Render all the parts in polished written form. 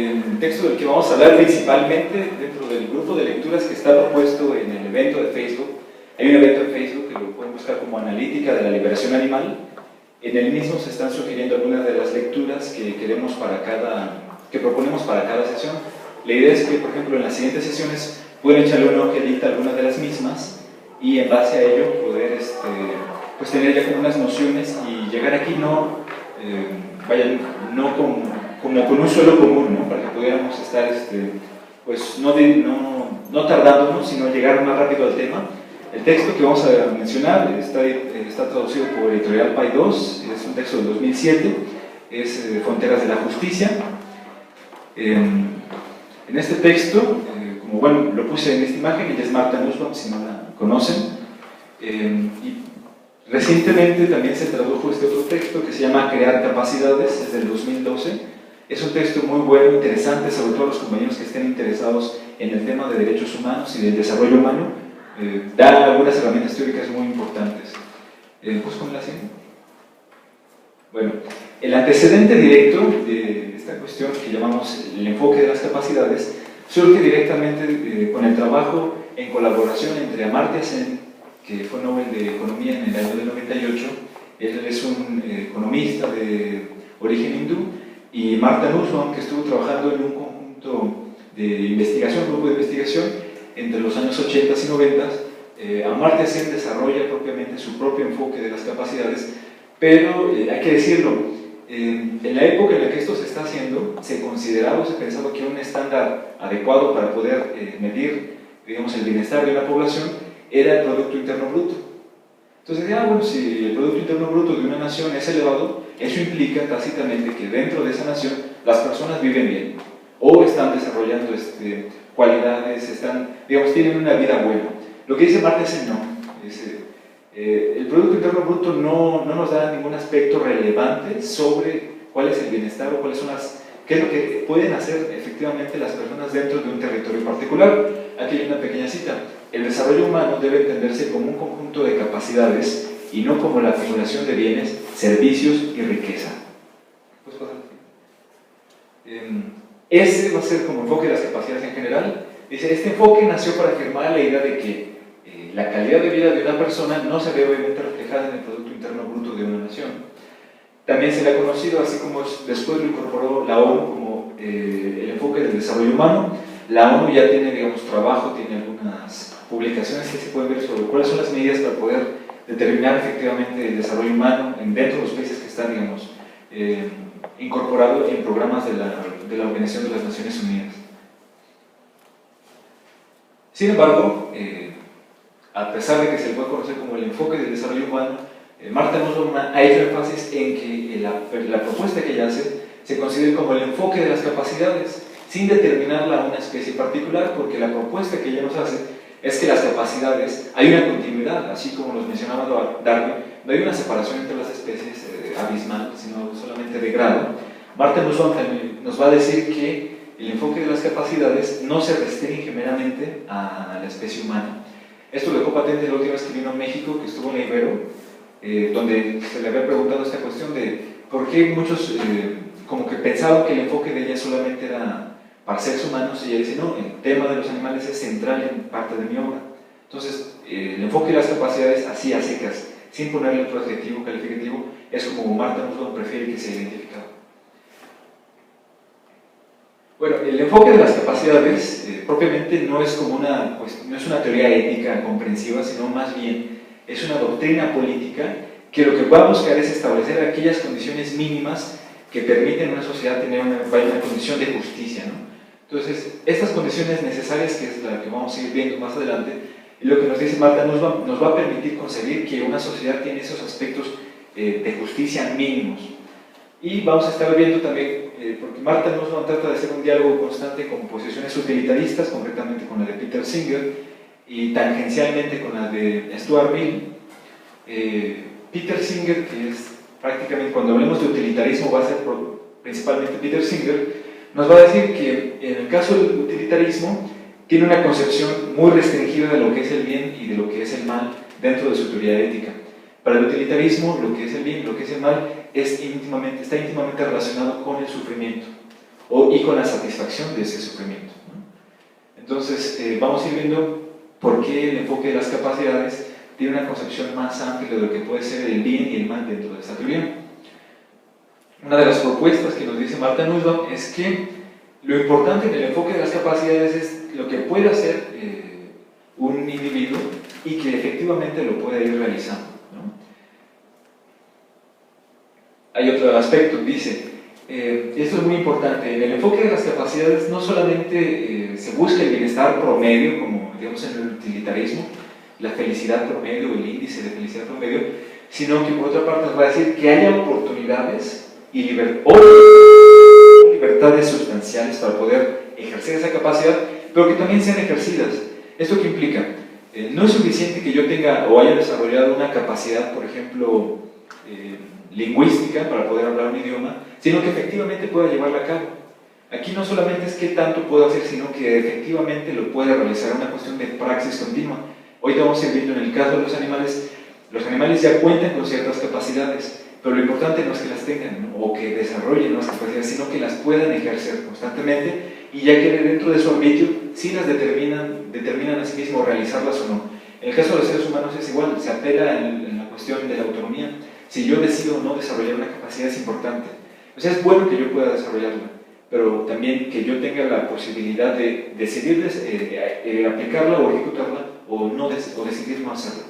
el texto del que vamos a hablar principalmente dentro del grupo de lecturas que está propuesto en el evento de Facebook. Hay un evento de Facebook que lo pueden buscar como Analítica de la Liberación Animal. En el mismo se están sugiriendo algunas de las lecturas que proponemos para cada sesión. La idea es que, por ejemplo, en las siguientes sesiones pueden echarle una ojeadita a algunas de las mismas y en base a ello poder pues tener ya como unas nociones y llegar aquí no como con un suelo común, ¿no? Para que pudiéramos estar pues no tardándonos, sino llegar más rápido al tema. El texto que vamos a mencionar está traducido por Editorial Paidós, es un texto del 2007, es Fronteras de la Justicia. En este texto, como bueno, lo puse en esta imagen, ella es Martha Nussbaum, si no la conocen, y recientemente también se tradujo este otro texto que se llama Crear Capacidades, es del 2012. Es un texto muy bueno, interesante, sobre todo los compañeros que estén interesados en el tema de derechos humanos y del desarrollo humano. Da algunas herramientas teóricas muy importantes. ¿Pues con la siguiente? Bueno, el antecedente directo de esta cuestión que llamamos el enfoque de las capacidades surge directamente con el trabajo en colaboración entre Amartya Sen, que fue Nobel de Economía en el año del 98, él es un economista de origen hindú, y Martha Nussbaum, que estuvo trabajando en un conjunto de investigación, un grupo de investigación, entre los años 80 y 90. Amartya Sen desarrolla propiamente su propio enfoque de las capacidades, pero hay que decirlo, en la época en la que esto se está haciendo, se consideraba o se pensaba que un estándar adecuado para poder medir, digamos, el bienestar de una población era el Producto Interno Bruto. Entonces, bueno, si el Producto Interno Bruto de una nación es elevado, eso implica tácitamente que dentro de esa nación las personas viven bien o están desarrollando cualidades, tienen una vida buena. Lo que dice Amartya Sen no. El Producto Interno Bruto no nos da ningún aspecto relevante sobre cuál es el bienestar o qué es lo que pueden hacer efectivamente las personas dentro de un territorio particular. Aquí hay una pequeña cita. El desarrollo humano debe entenderse como un conjunto de capacidades y no como la acumulación de bienes, servicios y riqueza. ¿Puedes pasar? Ese va a ser como enfoque de las capacidades en general. Dice, este enfoque nació para afirmar la idea de que la calidad de vida de una persona no se ve obviamente reflejada en el Producto Interno Bruto de una nación. También se le ha conocido, así como después lo incorporó la ONU como el enfoque del desarrollo humano. La ONU ya tiene, trabajo, tiene algunas publicaciones que se pueden ver sobre cuáles son las medidas para poder determinar efectivamente el desarrollo humano dentro de los países que están, incorporados en programas de la Organización de las Naciones Unidas. Sin embargo, a pesar de que se le puede conocer como el enfoque del desarrollo humano, Martha Nussbaum ha hecho énfasis en que la propuesta que ella hace se considere como el enfoque de las capacidades, sin determinarla a una especie particular, porque la propuesta que ella nos hace es que las capacidades, hay una continuidad, así como nos mencionaba Darwin, no hay una separación entre las especies abismal, sino solamente de grado. Martha Nussbaum nos va a decir que el enfoque de las capacidades no se restringe meramente a la especie humana. Esto lo dejó patente la última vez que vino a México, que estuvo en la Ibero, donde se le había preguntado esta cuestión de por qué muchos como que pensaban que el enfoque de ella solamente era para seres humanos, y ella dice, no, el tema de los animales es central en parte de mi obra. Entonces, el enfoque de las capacidades, así a secas, sin ponerle otro adjetivo calificativo, es como Martha Nussbaum prefiere que sea identificado. Bueno, el enfoque de las capacidades propiamente no es una teoría ética comprensiva, sino más bien es una doctrina política que lo que va a buscar es establecer aquellas condiciones mínimas que permiten a una sociedad tener una condición de justicia, ¿no? Entonces, estas condiciones necesarias, que es la que vamos a ir viendo más adelante, lo que nos dice Martha Nussbaum nos va a permitir concebir que una sociedad tiene esos aspectos de justicia mínimos. Y vamos a estar viendo también, porque Martha Nussbaum trata de hacer un diálogo constante con posiciones utilitaristas, concretamente con la de Peter Singer, y tangencialmente con la de Stuart Mill. Peter Singer, que es prácticamente, cuando hablemos de utilitarismo, va a ser principalmente Peter Singer, nos va a decir que en el caso del utilitarismo tiene una concepción muy restringida de lo que es el bien y de lo que es el mal dentro de su teoría ética. Para el utilitarismo, lo que es el bien y lo que es el mal está íntimamente relacionado con el sufrimiento. y con la satisfacción de ese sufrimiento, ¿no? Entonces, vamos a ir viendo por qué el enfoque de las capacidades tiene una concepción más amplia de lo que puede ser el bien y el mal dentro de esta teoría. Una de las propuestas que nos dice Martha Nussbaum es que lo importante en el enfoque de las capacidades es lo que puede hacer un individuo y que efectivamente lo pueda ir realizando, ¿no? Hay otro aspecto, dice, esto es muy importante, en el enfoque de las capacidades no solamente se busca el bienestar promedio, como digamos en el utilitarismo, la felicidad promedio, el índice de felicidad promedio, sino que por otra parte nos va a decir que haya oportunidades y libertades sustanciales para poder ejercer esa capacidad, pero que también sean ejercidas. ¿Esto qué implica? No es suficiente que yo tenga o haya desarrollado una capacidad, por ejemplo, lingüística para poder hablar un idioma, sino que efectivamente pueda llevarla a cabo. Aquí no solamente es qué tanto puedo hacer, sino que efectivamente lo pueda realizar, una cuestión de praxis continua. Hoy vamos a ir viendo en el caso de los animales ya cuentan con ciertas capacidades, pero lo importante no es que las tengan, ¿no? O que desarrollen las capacidades, sino que las puedan ejercer constantemente y ya que dentro de su arbitrio sí las determinan a sí mismos realizarlas o no. En el caso de los seres humanos es igual, se apela en la cuestión de la autonomía. Si yo decido no desarrollar una capacidad es importante. O sea, es bueno que yo pueda desarrollarla, pero también que yo tenga la posibilidad de decidir aplicarla o ejecutarla o decidir no hacerlo.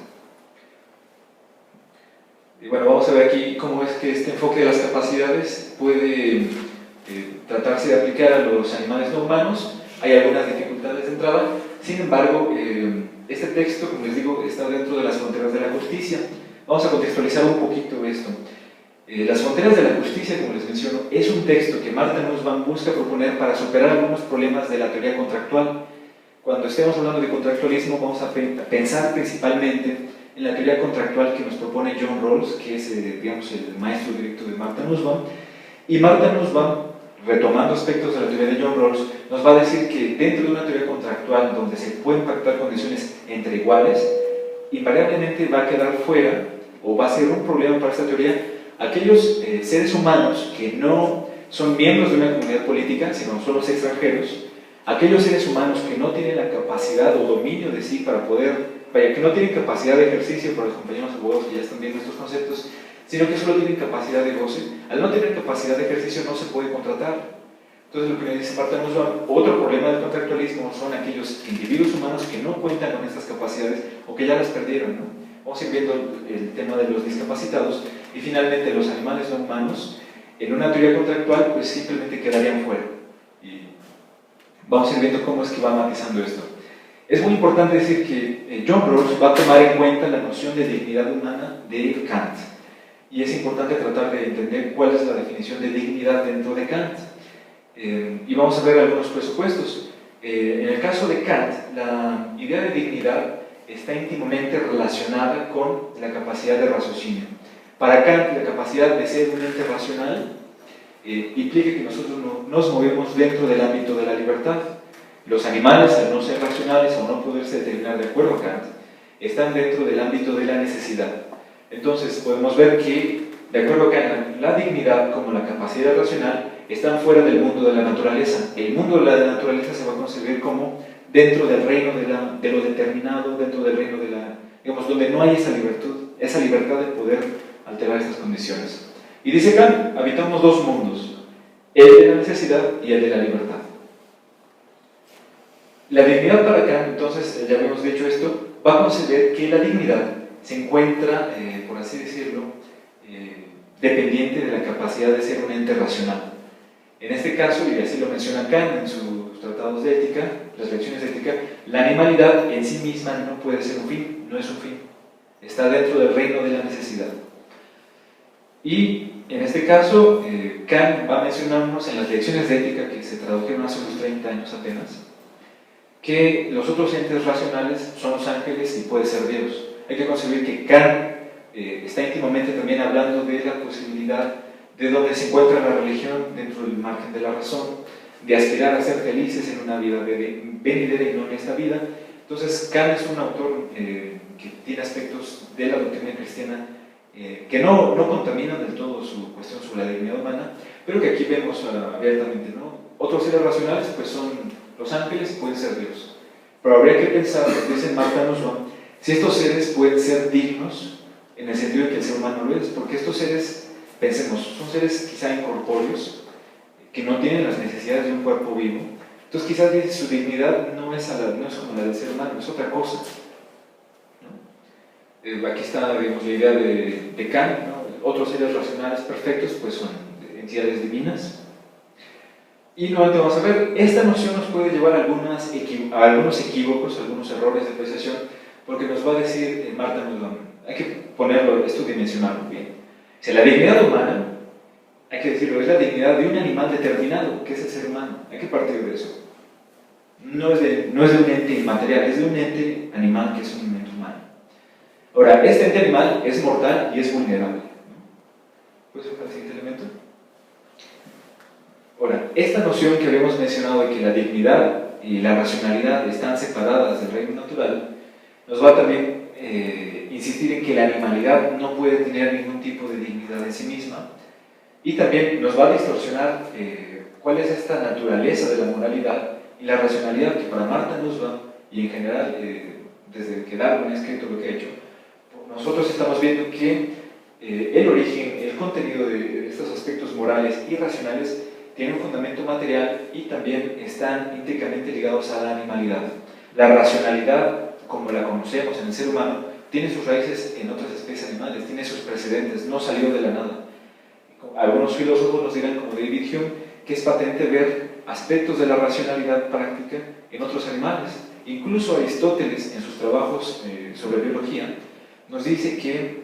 Y bueno, vamos a ver aquí cómo es que este enfoque de las capacidades puede tratarse de aplicar a los animales no humanos. Hay algunas dificultades de entrada, sin embargo, este texto, como les digo, está dentro de las fronteras de la justicia. Vamos a contextualizar un poquito esto. Las fronteras de la justicia, como les menciono, es un texto que Martha Nussbaum busca proponer para superar algunos problemas de la teoría contractual. Cuando estemos hablando de contractualismo, vamos a pensar principalmente en la teoría contractual que nos propone John Rawls, que es, digamos, el maestro directo de Martha Nussbaum. Y Martha Nussbaum, retomando aspectos de la teoría de John Rawls, nos va a decir que dentro de una teoría contractual donde se pueden pactar condiciones entre iguales, invariablemente va a quedar fuera, o va a ser un problema para esta teoría, aquellos seres humanos que no son miembros de una comunidad política, sino son los extranjeros, aquellos seres humanos que no tienen la capacidad o dominio de sí para poder, que no tienen capacidad de ejercicio, para los compañeros abogados que ya están viendo estos conceptos, sino que solo tienen capacidad de goce. Al no tener capacidad de ejercicio no se puede contratar. Entonces lo que me dice Martha Nussbaum, otro problema del contractualismo son aquellos individuos humanos que no cuentan con estas capacidades o que ya las perdieron, ¿no? Vamos a ir viendo el tema de los discapacitados y finalmente los animales no humanos, en una teoría contractual pues simplemente quedarían fuera. Y vamos a ir viendo cómo es que va matizando esto. Es muy importante decir que John Rawls va a tomar en cuenta la noción de dignidad humana de Kant. Y es importante tratar de entender cuál es la definición de dignidad dentro de Kant. Y vamos a ver algunos presupuestos. En el caso de Kant, la idea de dignidad está íntimamente relacionada con la capacidad de raciocinio. Para Kant, la capacidad de ser un ente racional implica que nosotros nos movemos dentro del ámbito de la libertad. Los animales, al no ser racionales o no poderse determinar de acuerdo a Kant, están dentro del ámbito de la necesidad. Entonces podemos ver que, de acuerdo a Kant, la dignidad como la capacidad racional están fuera del mundo de la naturaleza. El mundo de la naturaleza se va a concebir como dentro del reino de lo determinado, dentro del reino de la, digamos, donde no hay esa libertad de poder alterar estas condiciones. Y dice Kant, habitamos dos mundos, el de la necesidad y el de la libertad. La dignidad para Kant, entonces, ya habíamos dicho esto, va a conceder que la dignidad se encuentra, por así decirlo, dependiente de la capacidad de ser un ente racional. En este caso, y así lo menciona Kant en sus tratados de ética, las lecciones de ética, la animalidad en sí misma no puede ser un fin, no es un fin, está dentro del reino de la necesidad. Y en este caso, Kant va a mencionarnos en las lecciones de ética que se tradujeron hace unos 30 años apenas, que los otros entes racionales son los ángeles y puede ser Dios. Hay que concebir que Kant está íntimamente también hablando de la posibilidad de donde se encuentra la religión dentro del margen de la razón, de aspirar a ser felices en una vida venidera y no en esta vida. Entonces Kant es un autor que tiene aspectos de la doctrina cristiana que no contaminan del todo su cuestión sobre la dignidad humana, pero que aquí vemos abiertamente, ¿no? otros seres racionales pues son los ángeles y pueden ser Dios. Pero habría que pensar, como dice Martha Nussbaum, si estos seres pueden ser dignos en el sentido de que el ser humano lo es, porque estos seres, pensemos, son seres quizá incorpóreos, que no tienen las necesidades de un cuerpo vivo. Entonces quizás su dignidad no es como la del ser humano, es otra cosa, ¿no? Aquí está, digamos, la idea de Kant, ¿no? Otros seres racionales perfectos pues son entidades divinas. Y nuevamente vamos a ver, esta noción nos puede llevar a algunos equívocos, algunos errores de apreciación, porque nos va a decir Martha Nussbaum, hay que ponerlo, esto dimensionarlo bien. O sea, la dignidad humana, hay que decirlo, es la dignidad de un animal determinado, que es el ser humano. Hay que partir de eso. No es de un ente inmaterial, es de un ente animal que es un ente humano. Ahora, este ente animal es mortal y es vulnerable. ¿Puedes ver el siguiente elemento? Ahora, esta noción que habíamos mencionado de que la dignidad y la racionalidad están separadas del reino natural, nos va a también insistir en que la animalidad no puede tener ningún tipo de dignidad en sí misma, y también nos va a distorsionar cuál es esta naturaleza de la moralidad y la racionalidad que para Martha Nussbaum y en general desde que Darwin ha escrito lo que ha hecho, nosotros estamos viendo que el origen, el contenido de estos aspectos morales y racionales tiene un fundamento material y también están íntimamente ligados a la animalidad. La racionalidad, como la conocemos en el ser humano, tiene sus raíces en otras especies animales, tiene sus precedentes, no salió de la nada. Algunos filósofos nos dirán, como David Hume, que es patente ver aspectos de la racionalidad práctica en otros animales. Incluso Aristóteles, en sus trabajos sobre biología, nos dice que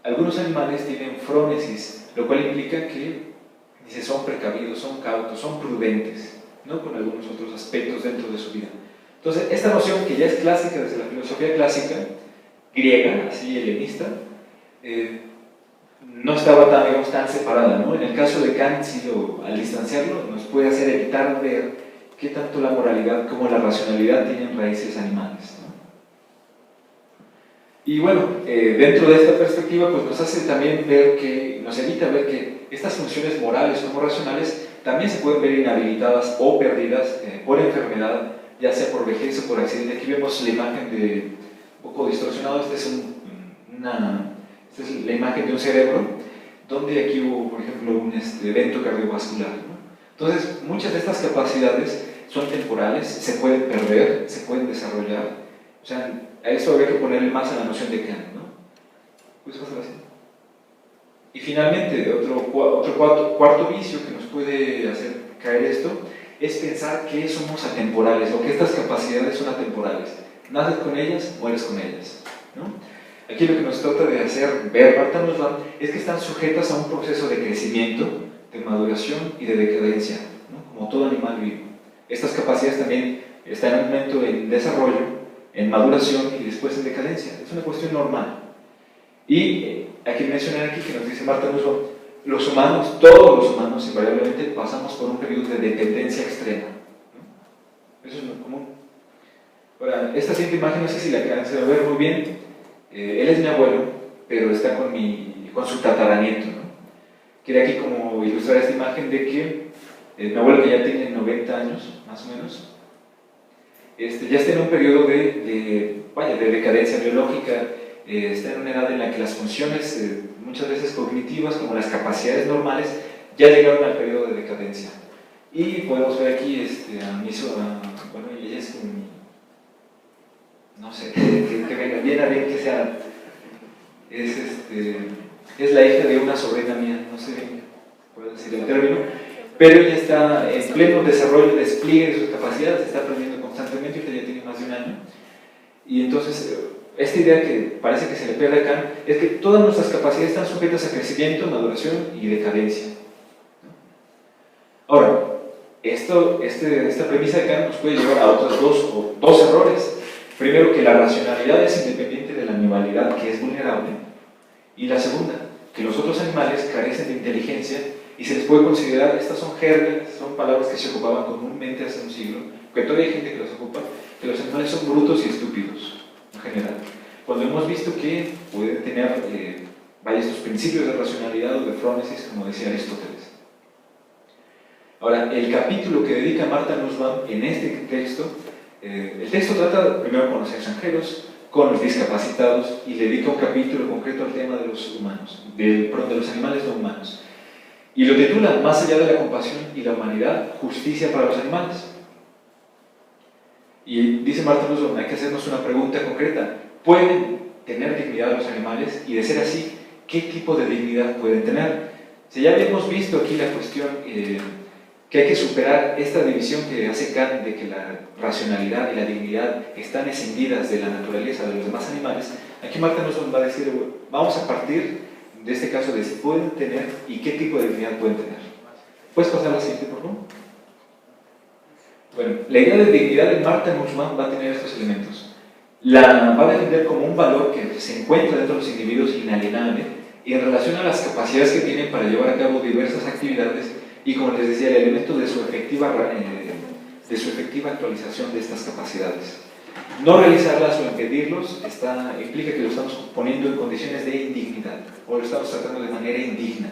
algunos animales tienen frónesis, lo cual implica que dice, son precavidos, son cautos, son prudentes, ¿no? Con algunos otros aspectos dentro de su vida. Entonces, esta noción que ya es clásica desde la filosofía clásica, griega, así helenista, no estaba tan, digamos, tan separada, ¿no? En el caso de Kant, sí, al distanciarlo, nos puede hacer evitar ver qué tanto la moralidad como la racionalidad tienen raíces animales, ¿no? Y bueno, dentro de esta perspectiva, pues nos hace también ver que, nos evita ver que estas funciones morales como racionales también se pueden ver inhabilitadas o perdidas por enfermedad, ya sea por vejez o por accidente. Aquí vemos la imagen de, un poco distorsionado, esta es la imagen de un cerebro, donde aquí hubo, por ejemplo, un evento cardiovascular, ¿no? Entonces, muchas de estas capacidades son temporales, se pueden perder, se pueden desarrollar, o sea, a eso habría que ponerle más a la noción de Kant, ¿no? Pues pasar así. Y finalmente, otro cuarto vicio que nos puede hacer caer esto es pensar que somos atemporales o que estas capacidades son atemporales. Naces con ellas, mueres con ellas, ¿no? Aquí lo que nos trata de hacer ver Martha Nussbaum es que están sujetas a un proceso de crecimiento, de maduración y de decadencia, ¿no? Como todo animal vivo. Estas capacidades también están en un momento en desarrollo, en maduración y después en decadencia. Es una cuestión normal. Y hay que mencionar aquí que nos dice Martha Nussbaum, los humanos, todos los humanos invariablemente pasamos por un periodo de dependencia extrema, ¿no? Eso es muy común. Ahora, esta siguiente imagen no sé si la alcanzan a ver muy bien. Él es mi abuelo, pero está con su tataranieto, ¿no? Quería aquí como ilustrar esta imagen de que mi abuelo, que ya tiene 90 años, más o menos, ya está en un periodo de decadencia biológica, está en una edad en la que las funciones, muchas veces cognitivas, como las capacidades normales, ya llegaron al periodo de decadencia. Y podemos ver aquí bueno, ella es como no sé, que venga bien a bien que sea, es la hija de una sobrina mía, no sé bien puedo decir el término, pero ella está en pleno desarrollo, despliegue de sus capacidades, está aprendiendo constantemente, ahorita ya tiene más de un año, y entonces esta idea que parece que se le pierde acá es que todas nuestras capacidades están sujetas a crecimiento, maduración y decadencia, ¿no? Ahora, esta premisa de Kant nos puede llevar a otros dos errores. Primero, que la racionalidad es independiente de la animalidad, que es vulnerable, y la segunda, que los otros animales carecen de inteligencia y se les puede considerar, estas son jergas, son palabras que se ocupaban comúnmente hace un siglo, que todavía hay gente que las ocupa, que los animales son brutos y estúpidos, en general. Cuando hemos visto que pueden tener estos principios de racionalidad o de frónesis, como decía Aristóteles. Ahora, el capítulo que dedica Martha Nussbaum en este texto, el texto trata primero con los extranjeros, con los discapacitados, y le dedica un capítulo concreto al tema de los humanos, de los animales no humanos. Y lo titula Más allá de la compasión y la humanidad, justicia para los animales. Y dice Martha Nussbaum, hay que hacernos una pregunta concreta. ¿Pueden tener dignidad los animales? Y de ser así, ¿qué tipo de dignidad pueden tener? Si ya habíamos visto aquí la cuestión que hay que superar esta división que hace Kant de que la racionalidad y la dignidad están escindidas de la naturaleza de los demás animales, aquí Martha Nussbaum va a decir, vamos a partir de este caso de si pueden tener y qué tipo de dignidad pueden tener. ¿Puedes pasar a la siguiente, por favor? Bueno, la idea de dignidad de Martha Nussbaum va a tener estos elementos. La va a defender como un valor que se encuentra dentro de los individuos inalienable y en relación a las capacidades que tienen para llevar a cabo diversas actividades y, como les decía, el elemento de su efectiva actualización de estas capacidades. No realizarlas o impedirlos implica que lo estamos poniendo en condiciones de indignidad o lo estamos tratando de manera indigna.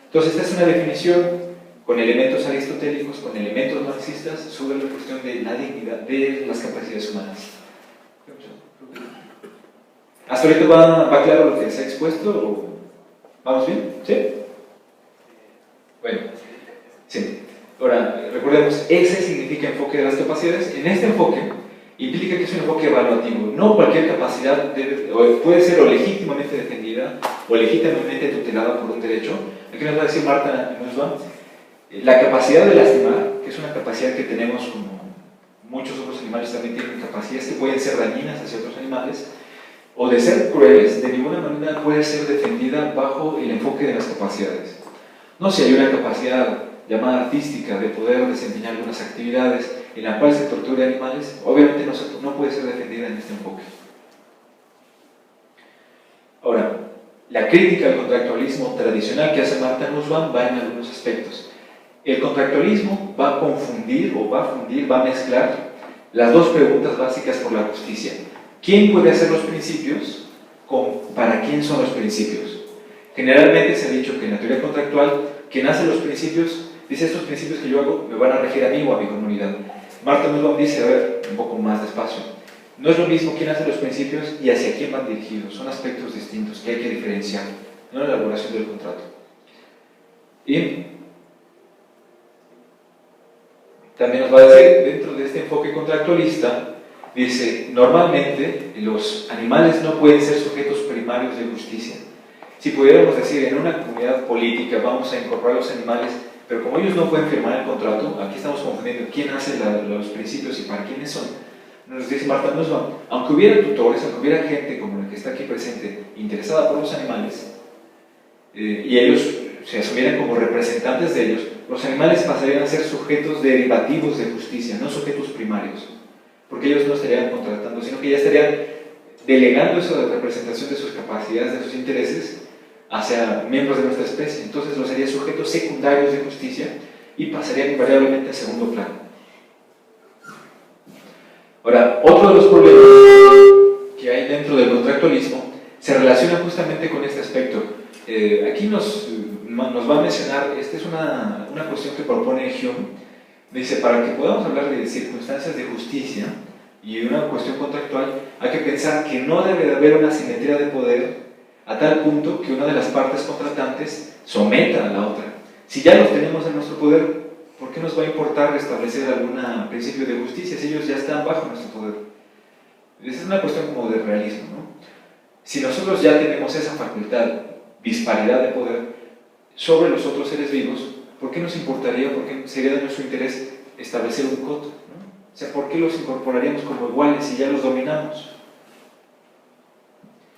Entonces, esta es una definición con elementos aristotélicos, con elementos marxistas sobre la cuestión de la dignidad de las capacidades humanas. ¿Hasta ahorita va claro lo que se ha expuesto? ¿O vamos bien? ¿Sí? Bueno, sí. Ahora, recordemos, ese significa enfoque de las capacidades. En este enfoque implica que es un enfoque evaluativo. No cualquier capacidad puede ser o legítimamente defendida o legítimamente tutelada por un derecho. Aquí nos va a decir Martha Nussbaum, la capacidad de lastimar, que es una capacidad que tenemos como muchos otros animales también tienen capacidades que pueden ser dañinas hacia otros animales, o de ser crueles, de ninguna manera puede ser defendida bajo el enfoque de las capacidades. No, si hay una capacidad llamada artística de poder desempeñar algunas actividades en la cual se torture animales, obviamente no puede ser defendida en este enfoque. Ahora, la crítica al contractualismo tradicional que hace Martha Nussbaum va en algunos aspectos. El contractualismo va a confundir o va a mezclar las dos preguntas básicas por la justicia. ¿Quién puede hacer los principios? ¿Para quién son los principios? Generalmente se ha dicho que en la teoría contractual, quien hace los principios, dice estos principios que yo hago me van a regir a mí o a mi comunidad. Martha Nussbaum dice, a ver, un poco más despacio, no es lo mismo quién hace los principios y hacia quién van dirigidos, son aspectos distintos que hay que diferenciar, no en la elaboración del contrato. Y también nos va a decir, dentro de este enfoque contractualista, dice, normalmente los animales no pueden ser sujetos primarios de justicia. Si pudiéramos decir, en una comunidad política vamos a incorporar a los animales, pero como ellos no pueden firmar el contrato, aquí estamos confundiendo quién hace los principios y para quiénes son. Nos dice Martha Nussbaum, aunque hubiera tutores, aunque hubiera gente como la que está aquí presente, interesada por los animales, y ellos se asumieran como representantes de ellos, los animales pasarían a ser sujetos derivativos de justicia, no sujetos primarios, porque ellos no estarían contratando, sino que ya estarían delegando esa representación de sus capacidades, de sus intereses, hacia miembros de nuestra especie. Entonces los haría sujetos secundarios de justicia y pasarían invariablemente a segundo plano. Ahora, otro de los problemas que hay dentro del contractualismo se relaciona justamente con este aspecto. Aquí nos va a mencionar, esta es una cuestión que propone Hume. Dice, para que podamos hablar de circunstancias de justicia y una cuestión contractual, hay que pensar que no debe de haber una simetría de poder a tal punto que una de las partes contratantes someta a la otra. Si ya los tenemos en nuestro poder, ¿por qué nos va a importar establecer algún principio de justicia si ellos ya están bajo nuestro poder? Esa es una cuestión como de realismo, ¿no? Si nosotros ya tenemos esa facultad, disparidad de poder sobre los otros seres vivos, ¿por qué nos importaría, por qué sería de nuestro interés establecer un coto, ¿no? O sea, ¿por qué los incorporaríamos como iguales si ya los dominamos?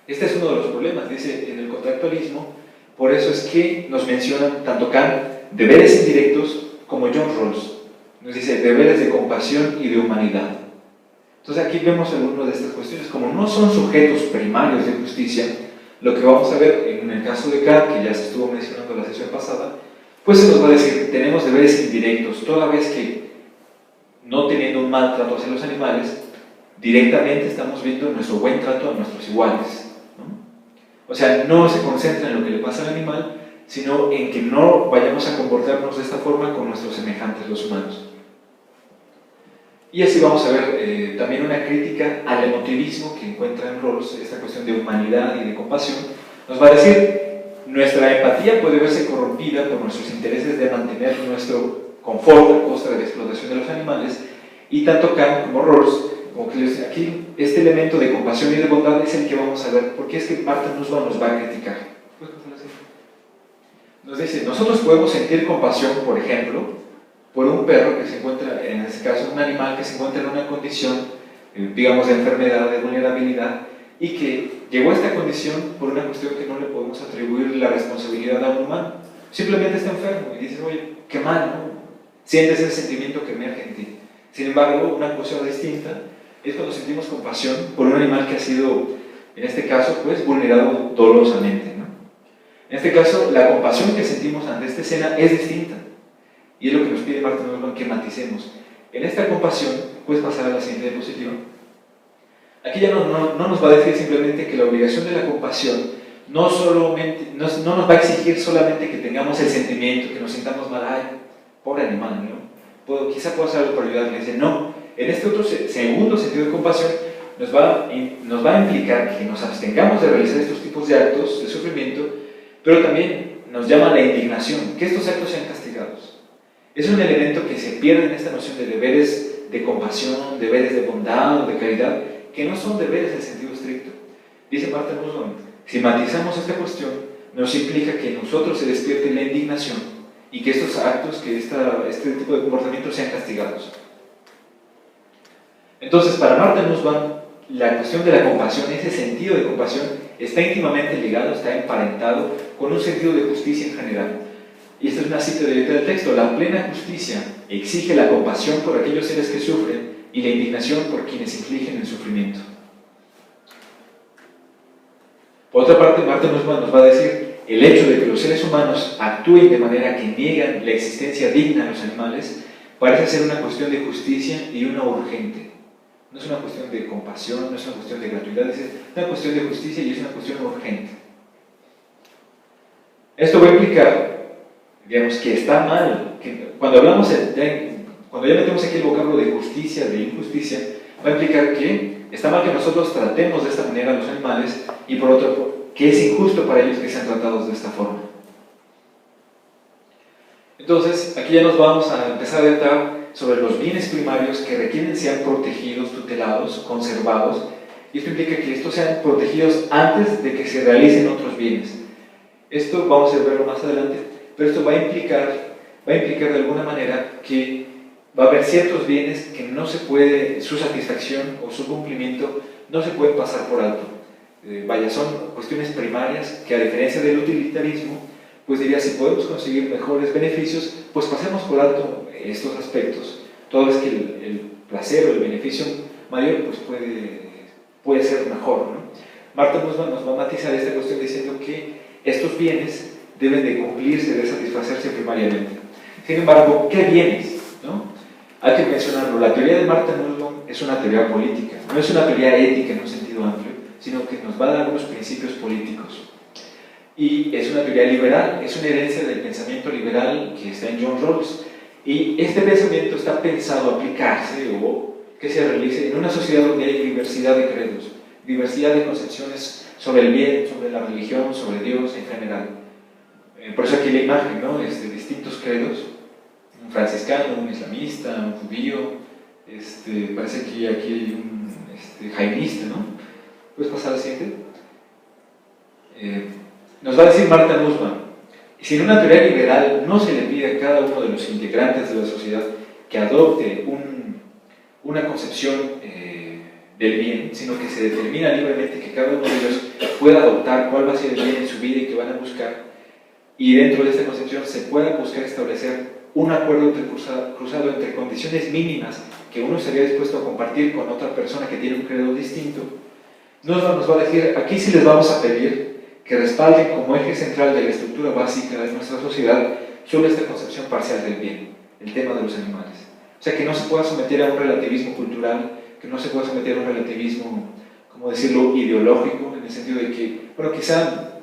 Este es uno de los problemas, dice, en el contractualismo. Por eso es que nos mencionan tanto Kant deberes indirectos como John Rawls. Nos dice deberes de compasión y de humanidad. Entonces aquí vemos algunas de estas cuestiones. Como no son sujetos primarios de justicia, lo que vamos a ver en el caso de Kant, que ya se estuvo mencionando en la sesión pasada, pues se nos va a decir, tenemos deberes indirectos, toda vez que no teniendo un mal trato hacia los animales, directamente estamos viendo nuestro buen trato a nuestros iguales, ¿no? O sea, no se concentra en lo que le pasa al animal, sino en que no vayamos a comportarnos de esta forma con nuestros semejantes, los humanos. Y así vamos a ver también una crítica al emotivismo que encuentra en Rawls, esta cuestión de humanidad y de compasión. Nos va a decir, nuestra empatía puede verse corrompida por nuestros intereses de mantener nuestro confort a costa de la explotación de los animales, y tanto Kant como Rawls, como que les dice aquí, este elemento de compasión y de bondad es el que vamos a ver, porque es que Marta Nussbaum nos va a criticar. Nos dice, nosotros podemos sentir compasión, por ejemplo, por un perro que se encuentra, en este caso un animal que se encuentra en una condición, digamos, de enfermedad, de vulnerabilidad, y que llegó a esta condición por una cuestión que no le podemos atribuir la responsabilidad a un humano. Simplemente está enfermo y dices, oye, qué mal, ¿no? Sientes ese sentimiento que emerge en ti. Sin embargo, una cosa distinta es cuando sentimos compasión por un animal que ha sido, en este caso, pues, vulnerado dolorosamente, ¿no? En este caso, la compasión que sentimos ante esta escena es distinta. Y es lo que nos pide Marta Nussbaum que maticemos. En esta compasión, puedes pasar a la siguiente diapositiva. Aquí ya no nos va a decir simplemente que la obligación de la compasión no nos va a exigir solamente que tengamos el sentimiento, que nos sintamos mal, ay, pobre animal, ¿no? Quizá puedo hacer algo para ayudarle. Dice, no, en este otro segundo sentido de compasión nos va a implicar que nos abstengamos de realizar estos tipos de actos de sufrimiento, pero también nos llama la indignación, que estos actos sean castigados. Es un elemento que se pierde en esta noción de deberes de compasión, deberes de bondad o de caridad, que no son deberes en sentido estricto. Dice Marta Nussbaum, si matizamos esta cuestión, nos implica que en nosotros se despierte la indignación y que estos actos, que este tipo de comportamientos sean castigados. Entonces, para Marta Nussbaum, la cuestión de la compasión, ese sentido de compasión, está íntimamente ligado, está emparentado con un sentido de justicia en general. Y esta es una cita directa del texto: la plena justicia exige la compasión por aquellos seres que sufren y la indignación por quienes infligen el sufrimiento. Por otra parte, Marta Nussbaum nos va a decir, el hecho de que los seres humanos actúen de manera que niegan la existencia digna de los animales parece ser una cuestión de justicia y una urgente. No es una cuestión de compasión, no es una cuestión de gratuidad, es una cuestión de justicia y es una cuestión urgente. Esto va a implicar, digamos, que está mal, que cuando ya metemos aquí el vocablo de justicia, de injusticia, va a implicar que está mal que nosotros tratemos de esta manera a los animales, y por otro, que es injusto para ellos que sean tratados de esta forma. Entonces, aquí ya nos vamos a empezar a adentrar sobre los bienes primarios que requieren sean protegidos, tutelados, conservados, y esto implica que estos sean protegidos antes de que se realicen otros bienes. Esto vamos a verlo más adelante, pero esto va a implicar de alguna manera que va a haber ciertos bienes que no se puede, su satisfacción o su cumplimiento no se puede pasar por alto. Son cuestiones primarias que, a diferencia del utilitarismo, pues diría, si podemos conseguir mejores beneficios, pues pasemos por alto estos aspectos, toda vez que el placer o el beneficio mayor pues puede ser mejor, ¿no? Marta Nussbaum nos va a matizar esta cuestión diciendo que estos bienes deben de cumplirse, de satisfacerse primariamente. Sin embargo, ¿qué bienes? ¿No? Hay que mencionarlo, la teoría de Marta Nussbaum es una teoría política, no es una teoría ética en un sentido amplio, sino que nos va a dar algunos principios políticos. Y es una teoría liberal, es una herencia del pensamiento liberal que está en John Rawls. Y este pensamiento está pensado a aplicarse o que se realice en una sociedad donde hay diversidad de credos, diversidad de concepciones sobre el bien, sobre la religión, sobre Dios en general. Por eso aquí la imagen, ¿no? Distintos credos, un franciscano, un islamista, un judío, parece que aquí hay un jaimista, ¿no? ¿Puedes pasar al siguiente? Nos va a decir Marta Nussbaum, si en una teoría liberal no se le pide a cada uno de los integrantes de la sociedad que adopte una concepción del bien, sino que se determina libremente que cada uno de ellos pueda adoptar cuál va a ser el bien en su vida y que van a buscar, y dentro de esta concepción se pueda buscar establecer un acuerdo cruzado entre condiciones mínimas que uno estaría dispuesto a compartir con otra persona que tiene un credo distinto. Nos va a decir, aquí sí les vamos a pedir que respalden como eje central de la estructura básica de nuestra sociedad solo esta concepción parcial del bien, el tema de los animales. O sea, que no se pueda someter a un relativismo cultural, que no se pueda someter a un relativismo, ¿cómo decirlo?, ideológico, en el sentido de que, bueno, quizá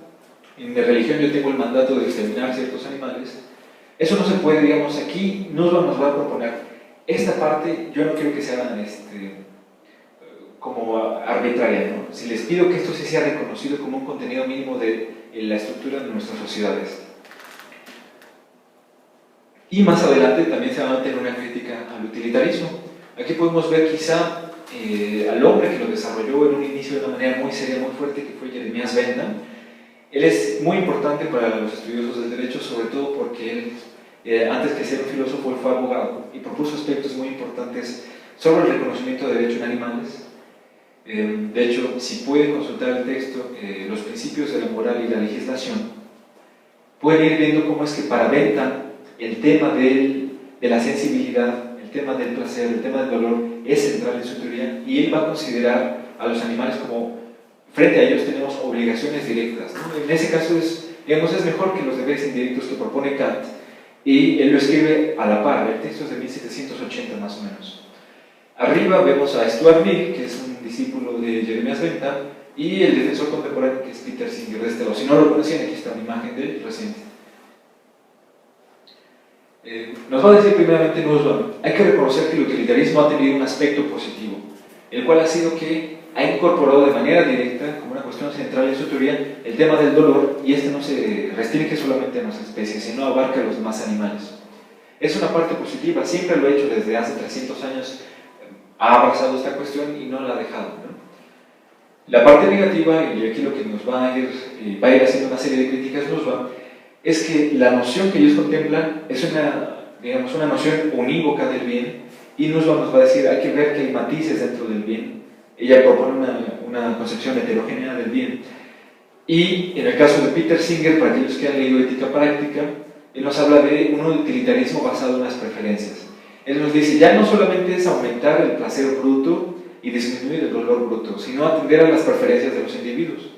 en mi religión yo tengo el mandato de exterminar ciertos animales. Eso no se puede, digamos, aquí nos va a proponer. Esta parte yo no quiero que sea como arbitraria, ¿no? Si les pido que esto sí sea reconocido como un contenido mínimo de la estructura de nuestras sociedades. Y más adelante también se va a tener una crítica al utilitarismo. Aquí podemos ver quizá al hombre que lo desarrolló en un inicio de una manera muy seria, muy fuerte, que fue Jeremías Bentham. Él es muy importante para los estudiosos del derecho, sobre todo porque él, antes que ser un filósofo, él fue abogado y propuso aspectos muy importantes sobre el reconocimiento de derecho en animales. De hecho, si pueden consultar el texto, los principios de la moral y la legislación, pueden ir viendo cómo es que para Bentham el tema de la sensibilidad, el tema del placer, el tema del dolor es central en su teoría, y él va a considerar a los animales como, frente a ellos tenemos obligaciones directas, ¿no? En ese caso es mejor que los deberes indirectos que propone Kant, y él lo escribe a la par. El texto es de 1780 más o menos. Arriba vemos a Stuart Mill, que es un discípulo de Jeremías Bentham, y el defensor contemporáneo, que es Peter Singer, de este lado. Si no lo conocían, aquí está una imagen de él reciente. Nos va a decir primeramente Nussbaum: hay que reconocer que el utilitarismo ha tenido un aspecto positivo, el cual ha sido que ha incorporado de manera directa, como una cuestión central en su teoría, el tema del dolor, y este no se restringe solamente a nuestras especies, sino abarca a los demás animales. Es una parte positiva, siempre lo ha hecho desde hace 300 años, ha abrazado esta cuestión y no la ha dejado, ¿no? La parte negativa, y aquí lo que nos va a ir haciendo una serie de críticas Nussbaum, es que la noción que ellos contemplan es una noción unívoca del bien, y Nussbaum nos va a decir: hay que ver que hay matices dentro del bien. Ella propone una concepción heterogénea del bien. Y en el caso de Peter Singer, para aquellos que han leído Ética Práctica, él nos habla de un utilitarismo basado en las preferencias. Él nos dice: ya no solamente es aumentar el placer bruto y disminuir el dolor bruto, sino atender a las preferencias de los individuos.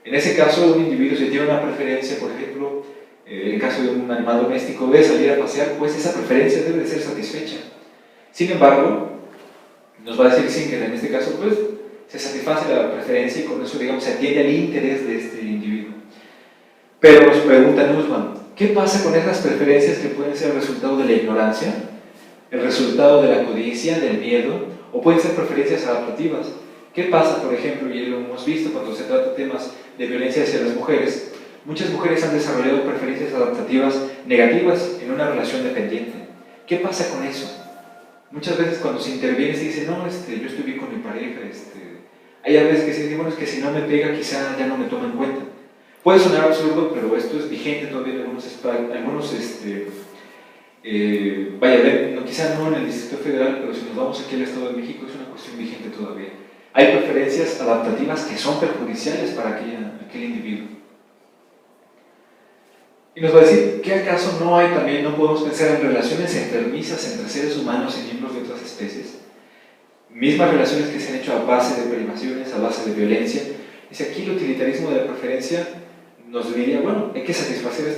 En ese caso, un individuo, si tiene una preferencia, por ejemplo, en el caso de un animal doméstico, de salir a pasear, pues esa preferencia debe de ser satisfecha. Sin embargo, nos va a decir Singer, en este caso, pues se satisface la preferencia y con eso, digamos, se atiende al interés de este individuo. Pero nos pregunta Nussbaum: ¿qué pasa con esas preferencias que pueden ser el resultado de la ignorancia, el resultado de la codicia, del miedo, o pueden ser preferencias adaptativas? ¿Qué pasa, por ejemplo, y lo hemos visto cuando se trata de temas de violencia hacia las mujeres? Muchas mujeres han desarrollado preferencias adaptativas negativas en una relación dependiente. ¿Qué pasa con eso? Muchas veces cuando se interviene se dice: no, yo estoy bien con mi pareja, hay a veces que se dice: bueno, es que si no me pega quizá ya no me toma en cuenta. Puede sonar absurdo, pero esto es vigente todavía en algunos quizá no en el Distrito Federal, pero si nos vamos aquí al Estado de México es una cuestión vigente todavía. Hay preferencias adaptativas que son perjudiciales para aquel individuo. Y nos va a decir: ¿qué acaso no podemos pensar en relaciones enfermizas entre seres humanos y miembros de otras especies? Mismas relaciones que se han hecho a base de privaciones, a base de violencia. Dice: aquí el utilitarismo de la preferencia nos diría: bueno, hay que satisfacer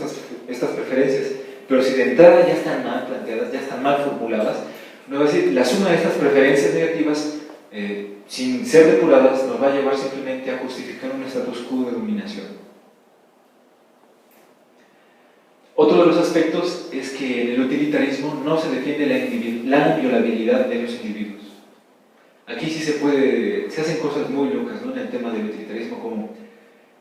estas preferencias, pero si de entrada ya están mal planteadas, ya están mal formuladas, nos va a decir: la suma de estas preferencias negativas, sin ser depuradas, nos va a llevar simplemente a justificar un status quo de dominación. Otro de los aspectos es que en el utilitarismo no se defiende la inviolabilidad de los individuos. Aquí sí se hacen cosas muy locas, ¿no? En el tema del utilitarismo, como,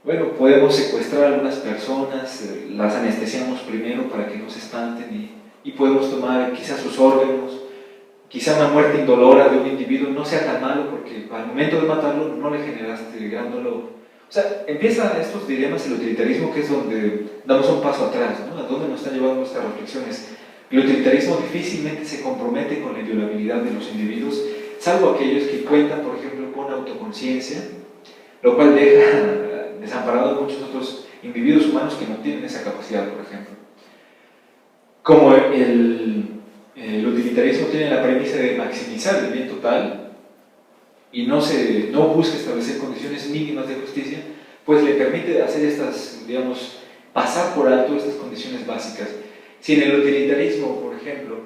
bueno, podemos secuestrar a algunas personas, las anestesiamos primero para que no se espanten, y podemos tomar quizás sus órganos. Quizá una muerte indolora de un individuo no sea tan malo porque al momento de matarlo no le generaste gran dolor. O sea, empiezan estos dilemas, el utilitarismo, que es donde damos un paso atrás, ¿no? ¿A dónde nos están llevando nuestras reflexiones? El utilitarismo difícilmente se compromete con la inviolabilidad de los individuos, salvo aquellos que cuentan, por ejemplo, con autoconciencia, lo cual deja desamparados a muchos otros individuos humanos que no tienen esa capacidad, por ejemplo. Como el utilitarismo tiene la premisa de maximizar el bien total y no busca establecer condiciones mínimas de justicia, pues le permite hacer pasar por alto estas condiciones básicas. Si en el utilitarismo, por ejemplo,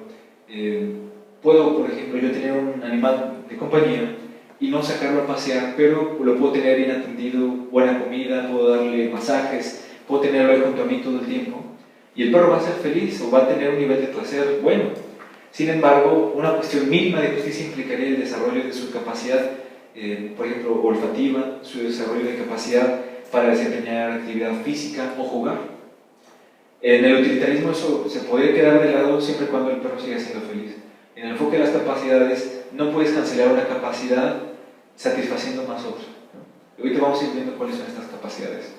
puedo, yo tener un animal de compañía y no sacarlo a pasear, pero lo puedo tener bien atendido, buena comida, puedo darle masajes, puedo tenerlo ahí junto a mí todo el tiempo, y el perro va a ser feliz o va a tener un nivel de placer bueno. Sin embargo, una cuestión mínima de justicia implicaría el desarrollo de su capacidad, por ejemplo, olfativa, su desarrollo de capacidad para desempeñar actividad física o jugar. En el utilitarismo eso se podría quedar de lado siempre y cuando el perro siga siendo feliz. En el enfoque de las capacidades, no puedes cancelar una capacidad satisfaciendo más otra, ¿no? Ahorita vamos a ir viendo cuáles son estas capacidades.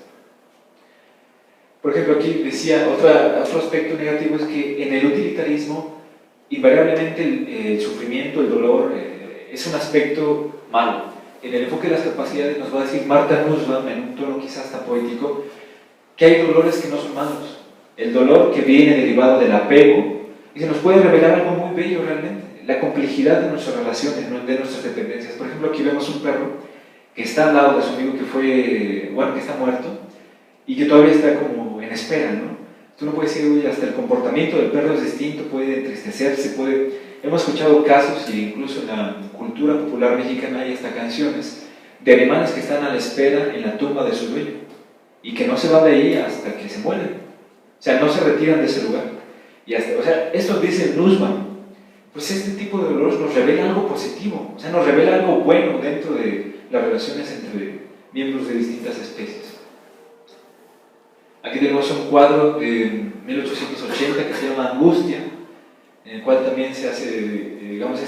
Por ejemplo, aquí decía, otro aspecto negativo es que en el utilitarismo, invariablemente el sufrimiento, el dolor, es un aspecto malo. En el enfoque de las capacidades nos va a decir Martha Nussbaum, en un tono quizás hasta poético, que hay dolores que no son malos. El dolor que viene derivado del apego, y se nos puede revelar algo muy bello realmente, la complejidad de nuestras relaciones, de nuestras dependencias. Por ejemplo, aquí vemos un perro que está al lado de su amigo que está muerto, y que todavía está como en espera, ¿no? Tú no puedes decir, oye, hasta el comportamiento del perro es distinto, puede entristecerse, Hemos escuchado casos, e incluso en la cultura popular mexicana hay hasta canciones de animales que están a la espera en la tumba de su dueño, y que no se van de ahí hasta que se mueren. O sea, no se retiran de ese lugar. Esto dice Nussbaum. Pues este tipo de dolores nos revela algo positivo, o sea, nos revela algo bueno dentro de las relaciones entre miembros de distintas especies. Aquí tenemos un cuadro de 1880 que se llama Angustia, en el cual también se hace, digamos,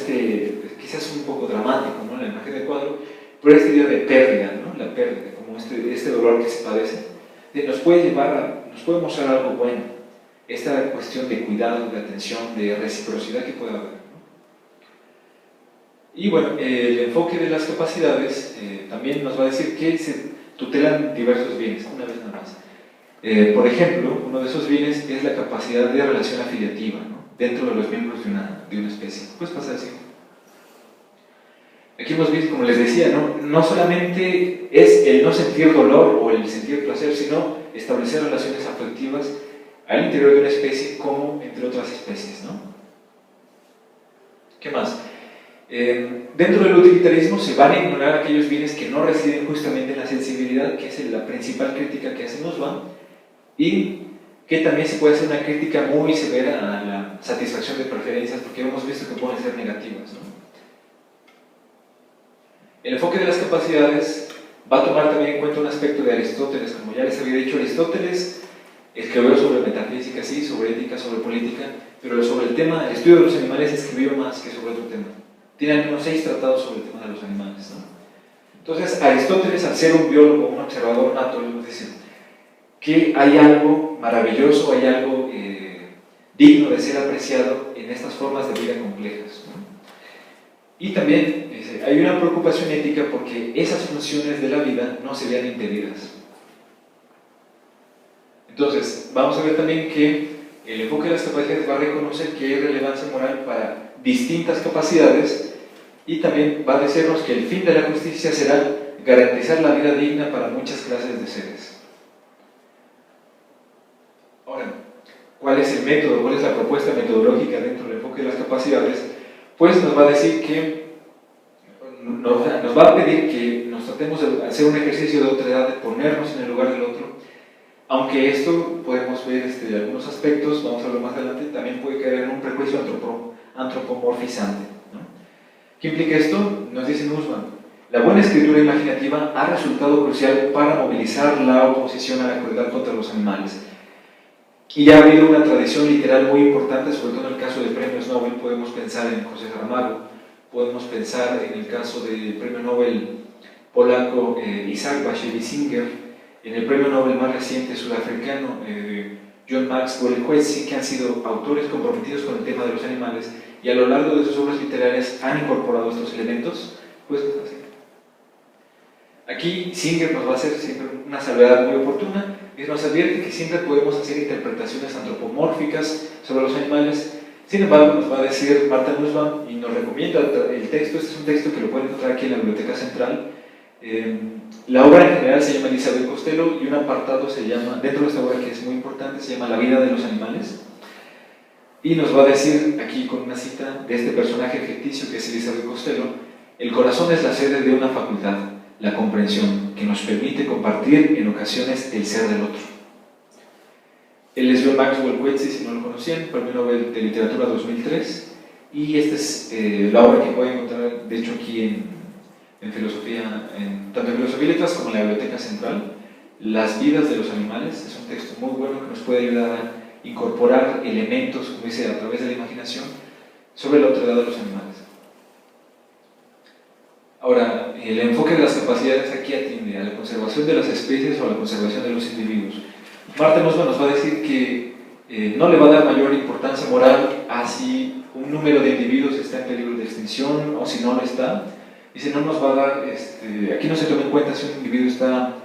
quizás un poco dramático, ¿no?, la imagen del cuadro, pero esta idea de pérdida, ¿no?, la pérdida, como este dolor que se padece, nos puede mostrar algo bueno, esta cuestión de cuidado, de atención, de reciprocidad que puede haber, ¿no? Y bueno, el enfoque de las capacidades también nos va a decir que se tutelan diversos bienes, una vez nada más. Por ejemplo, uno de esos bienes es la capacidad de relación afiliativa, ¿no?, dentro de los miembros de una especie. Puedes pasar así. Aquí hemos visto, como les decía, no solamente es el no sentir dolor o el sentir placer, sino establecer relaciones afectivas al interior de una especie como entre otras especies, ¿no? ¿Qué más? Dentro del utilitarismo se van a ignorar aquellos bienes que no residen justamente en la sensibilidad, que es la principal crítica que hace Nussbaum, y que también se puede hacer una crítica muy severa a la satisfacción de preferencias, porque hemos visto que pueden ser negativas, ¿no? El enfoque de las capacidades va a tomar también en cuenta un aspecto de Aristóteles. Como ya les había dicho, Aristóteles escribió sobre metafísica, sí, sobre ética, sobre política, pero sobre el tema, el estudio de los animales escribió más que sobre otro tema. Tiene al menos 6 tratados sobre el tema de los animales, ¿no? Entonces, Aristóteles, al ser un biólogo, un observador nato, nos dice que hay algo maravilloso, hay algo digno de ser apreciado en estas formas de vida complejas, ¿no? Y también hay una preocupación ética porque esas funciones de la vida no se vean impedidas. Entonces, vamos a ver también que el enfoque de las capacidades va a reconocer que hay relevancia moral para distintas capacidades, y también va a decirnos que el fin de la justicia será garantizar la vida digna para muchas clases de seres. Ahora, ¿cuál es el método? ¿Cuál es la propuesta metodológica dentro del enfoque de las capacidades? Pues nos va a decir que nos va a pedir que nos tratemos de hacer un ejercicio de otredad, de ponernos en el lugar del otro, aunque esto podemos ver algunos aspectos, vamos a verlo más adelante, también puede caer en un prejuicio antropomorfizante, ¿no? ¿Qué implica esto? Nos dice Nussbaum: la buena escritura imaginativa ha resultado crucial para movilizar la oposición a la crueldad contra los animales. Y ha habido una tradición literal muy importante, sobre todo en el caso de premios Nobel. Podemos pensar en José Saramago, podemos pensar en el caso del premio Nobel polaco Isaac Bashevis Singer, en el premio Nobel más reciente sudafricano John Maxwell Coetzee, que han sido autores comprometidos con el tema de los animales, y a lo largo de sus obras literarias han incorporado estos elementos. Pues así. Aquí Singer nos va a hacer siempre una salvedad muy oportuna, y nos advierte que siempre podemos hacer interpretaciones antropomórficas sobre los animales. Sin embargo, nos va a decir Martha Nussbaum, y nos recomienda el texto. Este es un texto que lo pueden encontrar aquí en la Biblioteca Central. La obra en general se llama Elizabeth Costello, y un apartado se llama, dentro de esta obra que es muy importante, se llama La vida de los animales, y nos va a decir aquí con una cita de este personaje ficticio que es Elizabeth Costello: el corazón es la sede de una facultad, la comprensión, que nos permite compartir en ocasiones el ser del otro. Él es John Maxwell Coetzee, si no lo conocían, Premio Nobel de Literatura 2003, y esta es la obra que pueden encontrar, de hecho, aquí en filosofía, tanto en filosofía y letras como en la Biblioteca Central. Las vidas de los animales es un texto muy bueno que nos puede ayudar a incorporar elementos, como dice, a través de la imaginación, sobre la otredad de los animales. Ahora, el enfoque de las capacidades aquí atiende a la conservación de las especies o a la conservación de los individuos. Marta Nussbaum nos va a decir que no le va a dar mayor importancia moral a si un número de individuos está en peligro de extinción o si no lo está. Dice, no nos va a dar, aquí no se toma en cuenta si un individuo está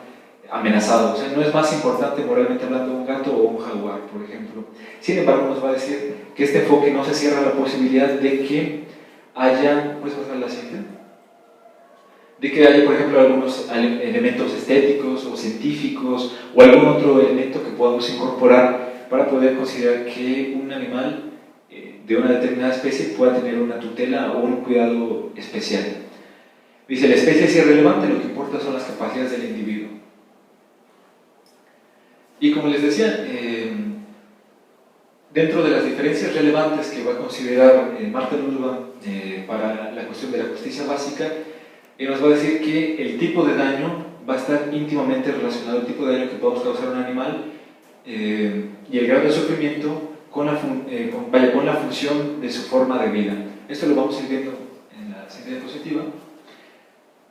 amenazado, o sea, no es más importante moralmente hablando un gato o un jaguar, por ejemplo. Sin embargo, nos va a decir que este enfoque no se cierra a la posibilidad de que haya, ¿puedes pasar la siguiente? De que haya, por ejemplo, algunos elementos estéticos o científicos o algún otro elemento que podamos incorporar para poder considerar que un animal de una determinada especie pueda tener una tutela o un cuidado especial. Dice, la especie es irrelevante, lo que importa son las capacidades del individuo. Y como les decía, dentro de las diferencias relevantes que va a considerar Marta Nussbaum para la cuestión de la justicia básica, nos va a decir que el tipo de daño va a estar íntimamente relacionado al tipo de daño que podamos causar a un animal y el grado de sufrimiento con la función de su forma de vida. Esto lo vamos a ir viendo en la siguiente diapositiva.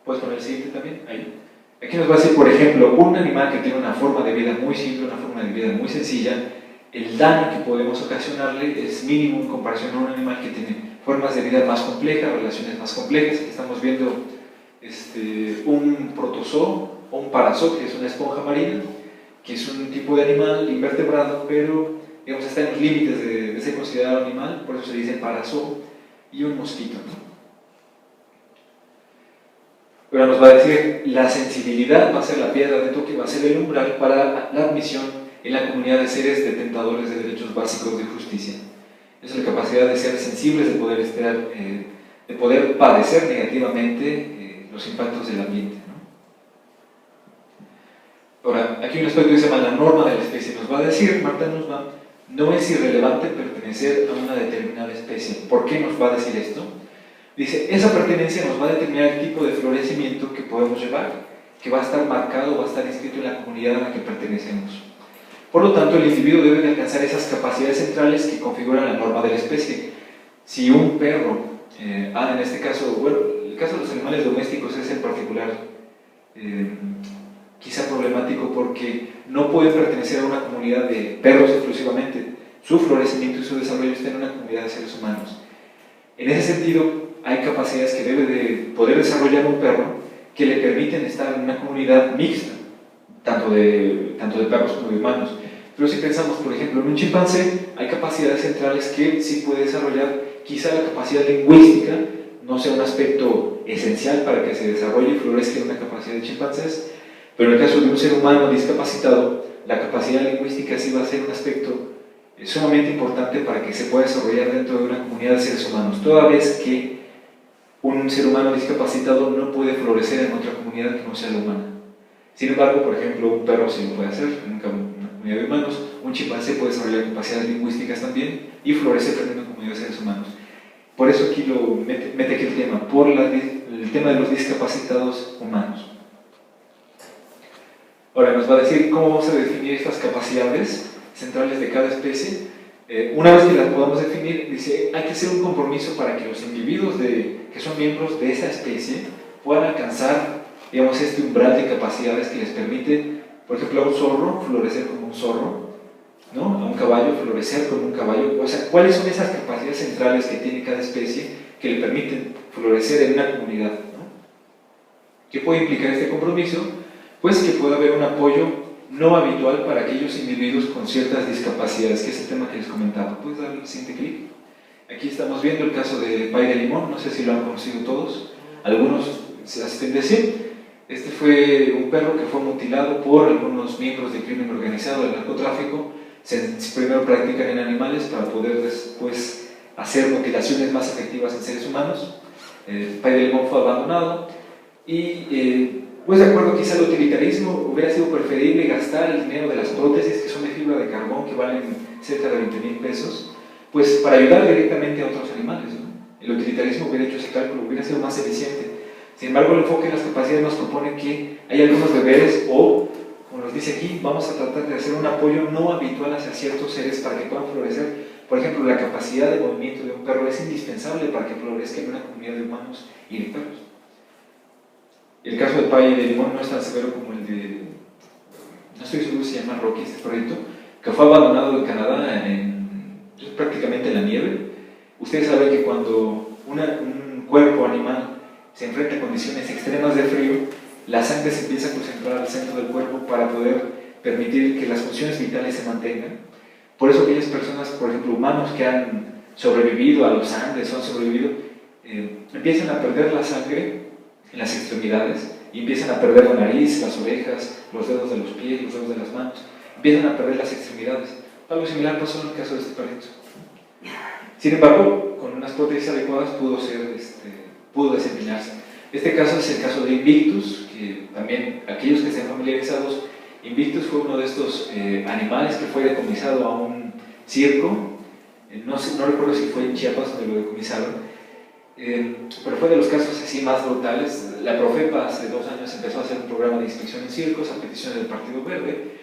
Puedes poner el siguiente también, ahí. Aquí nos va a decir, por ejemplo, un animal que tiene una forma de vida muy simple, una forma de vida muy sencilla, el daño que podemos ocasionarle es mínimo en comparación a un animal que tiene formas de vida más complejas, relaciones más complejas. Aquí estamos viendo un protozoo o un parasol, que es una esponja marina, que es un tipo de animal invertebrado, pero digamos, está en los límites de ser considerado animal, por eso se dice parasol, y un mosquito, ¿no? Pero nos va a decir, la sensibilidad va a ser la piedra de toque, va a ser el umbral para la admisión en la comunidad de seres detentadores de derechos básicos de justicia. Es la capacidad de ser sensibles, de poder padecer negativamente los impactos del ambiente, ¿no? Ahora, aquí un aspecto que se llama la norma de la especie. Nos va a decir, Marta Nussbaum, no es irrelevante pertenecer a una determinada especie. ¿Por qué nos va a decir esto? Dice, esa pertenencia nos va a determinar el tipo de florecimiento que podemos llevar, que va a estar marcado, va a estar inscrito en la comunidad a la que pertenecemos. Por lo tanto, el individuo debe de alcanzar esas capacidades centrales que configuran la norma de la especie. Si un perro, en este caso, bueno, el caso de los animales domésticos es en particular quizá problemático porque no puede pertenecer a una comunidad de perros exclusivamente. Su florecimiento y su desarrollo está en una comunidad de seres humanos. En ese sentido, hay capacidades que debe de poder desarrollar un perro que le permiten estar en una comunidad mixta, tanto de perros como de humanos. Pero si pensamos, por ejemplo, en un chimpancé, hay capacidades centrales que sí puede desarrollar. Quizá la capacidad lingüística no sea un aspecto esencial para que se desarrolle y florezca una capacidad de chimpancés, pero en el caso de un ser humano discapacitado, la capacidad lingüística sí va a ser un aspecto sumamente importante para que se pueda desarrollar dentro de una comunidad de seres humanos, toda vez que un ser humano discapacitado no puede florecer en otra comunidad que no sea la humana. Sin embargo, por ejemplo, un perro sí lo puede hacer en una comunidad de humanos, un chimpancé puede desarrollar capacidades lingüísticas también y florecer en una comunidad de seres humanos. Por eso aquí lo mete aquí el tema, por el tema de los discapacitados humanos. Ahora nos va a decir cómo vamos a definir estas capacidades centrales de cada especie. Una vez que las podamos definir, dice, hay que hacer un compromiso para que los individuos que son miembros de esa especie puedan alcanzar, digamos, este umbral de capacidades que les permite, por ejemplo, a un zorro florecer como un zorro, ¿no? A un caballo florecer como un caballo. O sea, ¿cuáles son esas capacidades centrales que tiene cada especie que le permiten florecer en una comunidad, ¿no? ¿Qué puede implicar este compromiso? Pues que pueda haber un apoyo no habitual para aquellos individuos con ciertas discapacidades, que es el tema que les comentaba. ¿Puedes darle el siguiente clic? Aquí estamos viendo el caso de Pay de Limón, no sé si lo han conocido todos, algunos se hacen decir. Este fue un perro que fue mutilado por algunos miembros del crimen organizado, del narcotráfico. Primero practican en animales para poder después hacer mutilaciones más efectivas en seres humanos. Pay de Limón fue abandonado y Pues de acuerdo, quizá el utilitarismo hubiera sido preferible gastar el dinero de las prótesis que son de fibra de carbón, que valen cerca de 20,000 pesos, pues para ayudar directamente a otros animales, ¿no? El utilitarismo hubiera hecho ese cálculo, hubiera sido más eficiente. Sin embargo, el enfoque en las capacidades nos propone que hay algunos deberes o, como nos dice aquí, vamos a tratar de hacer un apoyo no habitual hacia ciertos seres para que puedan florecer. Por ejemplo, la capacidad de movimiento de un perro es indispensable para que florezca en una comunidad de humanos y de perros. El caso del paye de limón no es tan severo como el de, no estoy seguro si se llama Rocky este proyecto, que fue abandonado en Canadá prácticamente en la nieve. Ustedes saben que cuando un cuerpo animal se enfrenta a condiciones extremas de frío, la sangre se empieza a concentrar al centro del cuerpo para poder permitir que las funciones vitales se mantengan. Por eso aquellas personas, por ejemplo humanos que han sobrevivido a los Andes o han sobrevivido, empiezan a perder la sangre en las extremidades y empiezan a perder la nariz, las orejas, los dedos de los pies, los dedos de las manos, empiezan a perder las extremidades. Algo similar pasó en el caso de este perrito. Sin embargo, con unas prótesis adecuadas pudo desempeñarse. Este caso es el caso de Invictus, que también aquellos que estén familiarizados, Invictus fue uno de estos animales que fue decomisado a un circo, no recuerdo si fue en Chiapas donde lo decomisaron, pero fue de los casos así más brutales. La Profepa hace 2 años empezó a hacer un programa de inspección en circos a petición del Partido Verde,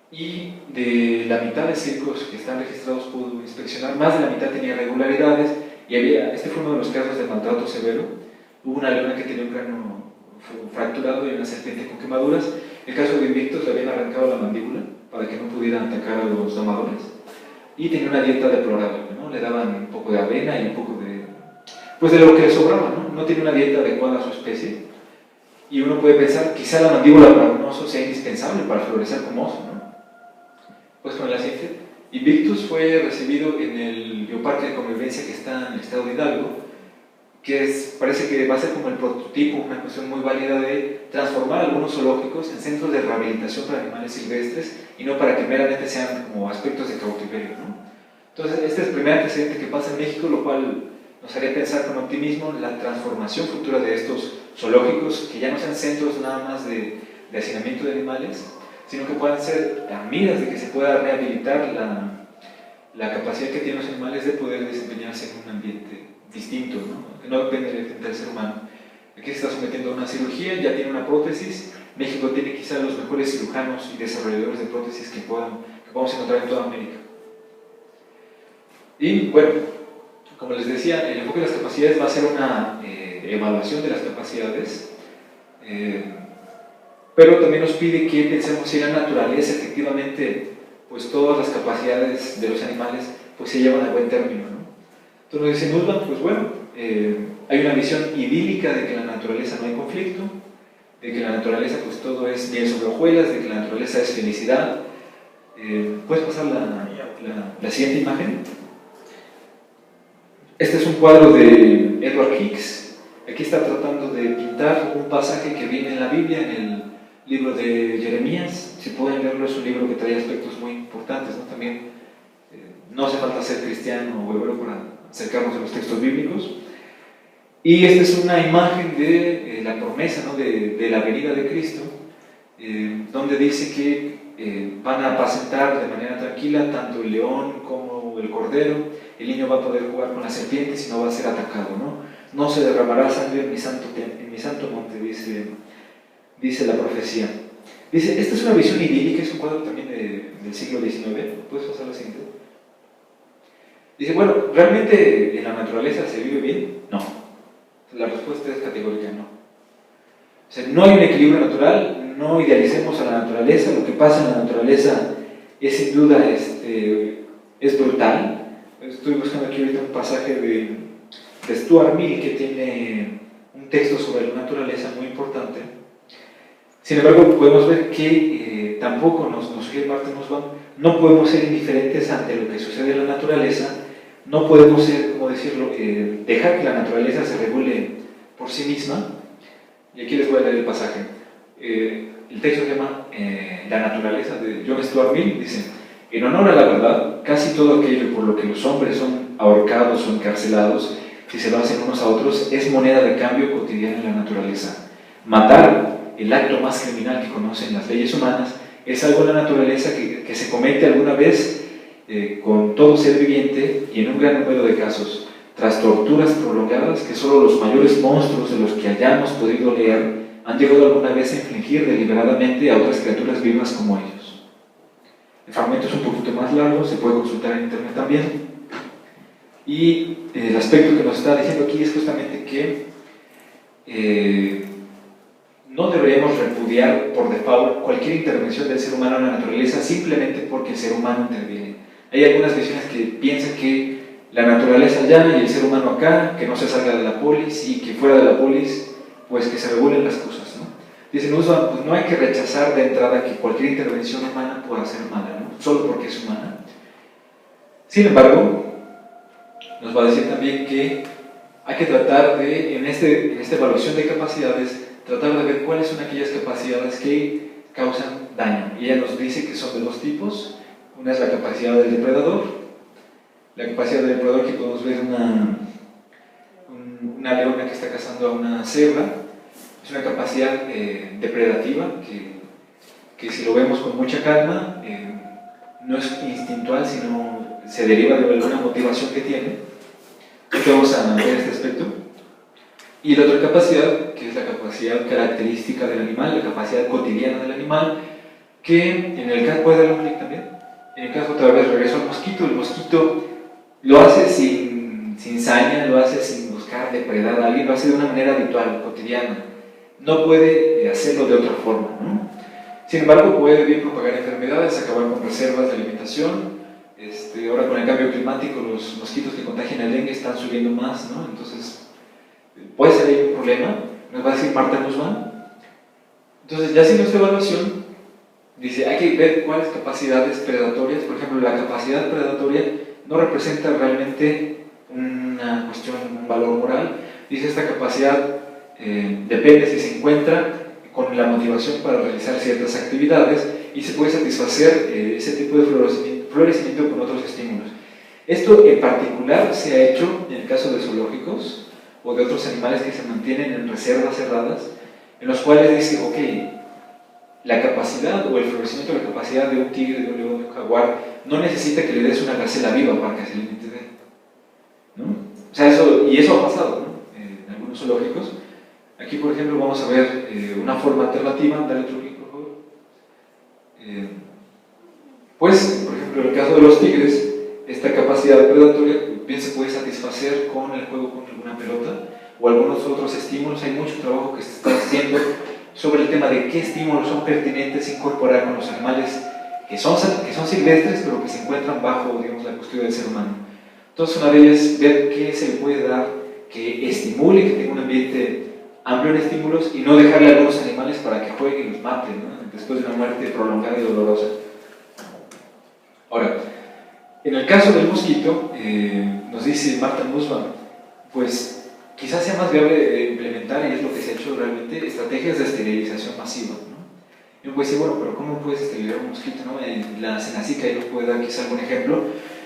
y de la mitad de circos que están registrados pudo inspeccionar, más de la mitad tenía irregularidades, y este fue uno de los casos de maltrato severo. Hubo una leona que tenía un cráneo fracturado y una serpiente con quemaduras. El caso de Invictus, le habían arrancado la mandíbula para que no pudieran atacar a los domadores, y tenía una dieta deplorable, ¿no? Le daban un poco de avena y un poco de lo que le sobraba, ¿no? No tiene una dieta adecuada a su especie, y uno puede pensar, quizá la mandíbula para un oso sea indispensable para florecer como oso, ¿no? Pues con la ciencia, Invictus fue recibido en el bioparque de convivencia que está en el estado de Hidalgo, que parece que va a ser como el prototipo, una cuestión muy válida de transformar algunos zoológicos en centros de rehabilitación para animales silvestres y no para que meramente sean como aspectos de cautiverio, ¿no? Entonces, este es el primer antecedente que pasa en México, lo cual nos haría pensar con optimismo la transformación futura de estos zoológicos, que ya no sean centros nada más de hacinamiento de animales, sino que puedan ser miras de que se pueda rehabilitar la capacidad que tienen los animales de poder desempeñarse en un ambiente distinto, ¿no? Que no depende del ser humano. Aquí se está sometiendo a una cirugía, ya tiene una prótesis. México tiene quizá los mejores cirujanos y desarrolladores de prótesis que podamos encontrar en toda América. Y bueno, como les decía, el enfoque de las capacidades va a ser una evaluación de las capacidades, pero también nos pide que pensemos si en la naturaleza efectivamente pues todas las capacidades de los animales pues se llevan a buen término, ¿no? Entonces nos dice Nussbaum, pues bueno, hay una visión idílica de que en la naturaleza no hay conflicto, de que en la naturaleza pues todo es miel sobre hojuelas, de que la naturaleza es felicidad. ¿Puedes pasar la siguiente imagen? Este es un cuadro de Edward Hicks. Aquí está tratando de pintar un pasaje que viene en la Biblia, en el libro de Jeremías. Si pueden leerlo, es un libro que trae aspectos muy importantes, ¿no? También no hace falta ser cristiano o hebreo para acercarnos a los textos bíblicos. Y esta es una imagen de la promesa, ¿no? de la venida de Cristo, donde dice que van a apacentar de manera tranquila tanto el león como el cordero. El niño va a poder jugar con las serpientes y no va a ser atacado, ¿no? No se derramará sangre en mi santo monte, dice la profecía. Dice, esta es una visión idílica, es un cuadro también del siglo XIX. ¿Puedes pasar la siguiente? Dice, bueno, ¿realmente en la naturaleza se vive bien? No. La respuesta es categórica, no. O sea, no hay un equilibrio natural, no idealicemos a la naturaleza, lo que pasa en la naturaleza es sin duda es brutal. Estoy buscando aquí ahorita un pasaje de Stuart Mill que tiene un texto sobre la naturaleza muy importante. Sin embargo, podemos ver que tampoco nos sugiere Martin Nussbaum, no podemos ser indiferentes ante lo que sucede en la naturaleza, no podemos ser, como decirlo, dejar que la naturaleza se regule por sí misma. Y aquí les voy a leer el pasaje. El texto se llama La naturaleza, de John Stuart Mill. Dice: en honor a la verdad, casi todo aquello por lo que los hombres son ahorcados o encarcelados, si se lo hacen unos a otros, es moneda de cambio cotidiana en la naturaleza. Matar el acto más criminal que conocen las leyes humanas, es algo de la naturaleza que se comete alguna vez con todo ser viviente y en un gran número de casos, tras torturas prolongadas que solo los mayores monstruos de los que hayamos podido leer han llegado alguna vez a infligir deliberadamente a otras criaturas vivas como ellos. El fragmento es un poquito más largo, se puede consultar en internet también. Y el aspecto que nos está diciendo aquí es justamente que no deberíamos repudiar por default cualquier intervención del ser humano en la naturaleza simplemente porque el ser humano interviene. Hay algunas visiones que piensan que la naturaleza allá y el ser humano acá, que no se salga de la polis y que fuera de la polis, pues que se regulen las cosas, ¿no? Dicen, pues no hay que rechazar de entrada que cualquier intervención humana pueda ser mala, ¿no? Solo porque es humana. Sin embargo, nos va a decir también que hay que tratar de, en esta evaluación de capacidades, tratar de ver cuáles son aquellas capacidades que causan daño. Y ella nos dice que son de dos tipos. Una es la capacidad del depredador. La capacidad del depredador, que podemos ver una leona que está cazando a una cebra, es una capacidad depredativa que si lo vemos con mucha calma, no es instintual, sino se deriva de alguna motivación que tiene. Entonces vamos a ver este aspecto. Y la otra capacidad, que es la capacidad característica del animal, la capacidad cotidiana del animal, que en el caso, ¿puede dar un clic también? En el caso, otra vez regreso al mosquito. El mosquito lo hace sin saña, lo hace sin buscar depredar a alguien, lo hace de una manera habitual, cotidiana. No puede hacerlo de otra forma, ¿no? Sin embargo, puede bien propagar enfermedades, acabar con reservas de alimentación. Ahora con el cambio climático, los mosquitos que contagian el dengue están subiendo más, ¿no? Entonces, puede ser ahí un problema. Nos va a decir Marta Nussbaum. Entonces, ya haciendo esta evaluación, dice, hay que ver cuáles capacidades predatorias, por ejemplo, la capacidad predatoria no representa realmente una cuestión, un valor moral. Dice, esta capacidad depende si se encuentra con la motivación para realizar ciertas actividades y se puede satisfacer ese tipo de florecimiento con otros estímulos. Esto en particular se ha hecho en el caso de zoológicos o de otros animales que se mantienen en reservas cerradas, en los cuales dice, ok, la capacidad o el florecimiento, la capacidad de un tigre, de un león, de un jaguar, no necesita que le des una gacela viva para que se alimente de él, ¿no? O sea, eso ha pasado, ¿no? En algunos zoológicos. Aquí, por ejemplo, vamos a ver una forma alternativa. Dale otro clic, por favor. Pues, por ejemplo, en el caso de los tigres, esta capacidad predatoria bien se puede satisfacer con el juego con alguna pelota o algunos otros estímulos. Hay mucho trabajo que se está haciendo sobre el tema de qué estímulos son pertinentes incorporar con los animales que son silvestres, pero que se encuentran bajo, digamos, la custodia del ser humano. Entonces, una de ellas es ver qué se le puede dar que estimule, que tenga un ambiente amplio en estímulos y no dejarle a algunos animales para que jueguen y los maten, ¿no? Después de una muerte prolongada y dolorosa. Ahora, en el caso del mosquito, nos dice Marta Nussbaum, pues quizás sea más viable implementar, y es lo que se ha hecho realmente, estrategias de esterilización masiva, ¿no? Y uno puede decir, bueno, pero ¿cómo puedes esterilizar un mosquito, no? La Senacica ahí nos puede dar quizá algún ejemplo.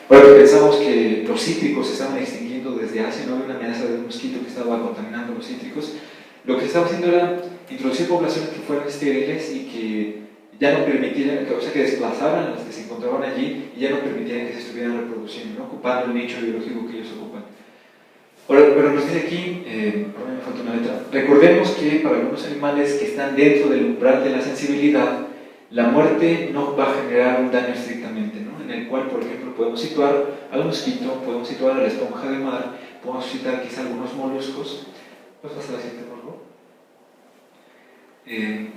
Ahora que pensamos que los cítricos se estaban extinguiendo desde hace, no había una amenaza de un mosquito que estaba contaminando los cítricos, lo que se estaba haciendo era introducir poblaciones que fueran estériles y que ya no permitieran, o sea, que desplazaran a las que se encontraban allí y ya no permitieran que se estuvieran reproduciendo, ¿no? Ocupando el nicho biológico que ellos ocupan. Ahora, pero nos dice aquí, perdón, me falta una letra, recordemos que para algunos animales que están dentro del umbral de la sensibilidad, la muerte no va a generar un daño estrictamente, ¿no? En el cual, por ejemplo, podemos situar al mosquito, podemos situar a la esponja de mar, podemos citar quizá algunos moluscos. ¿Puedes pasar a la siguiente, por favor?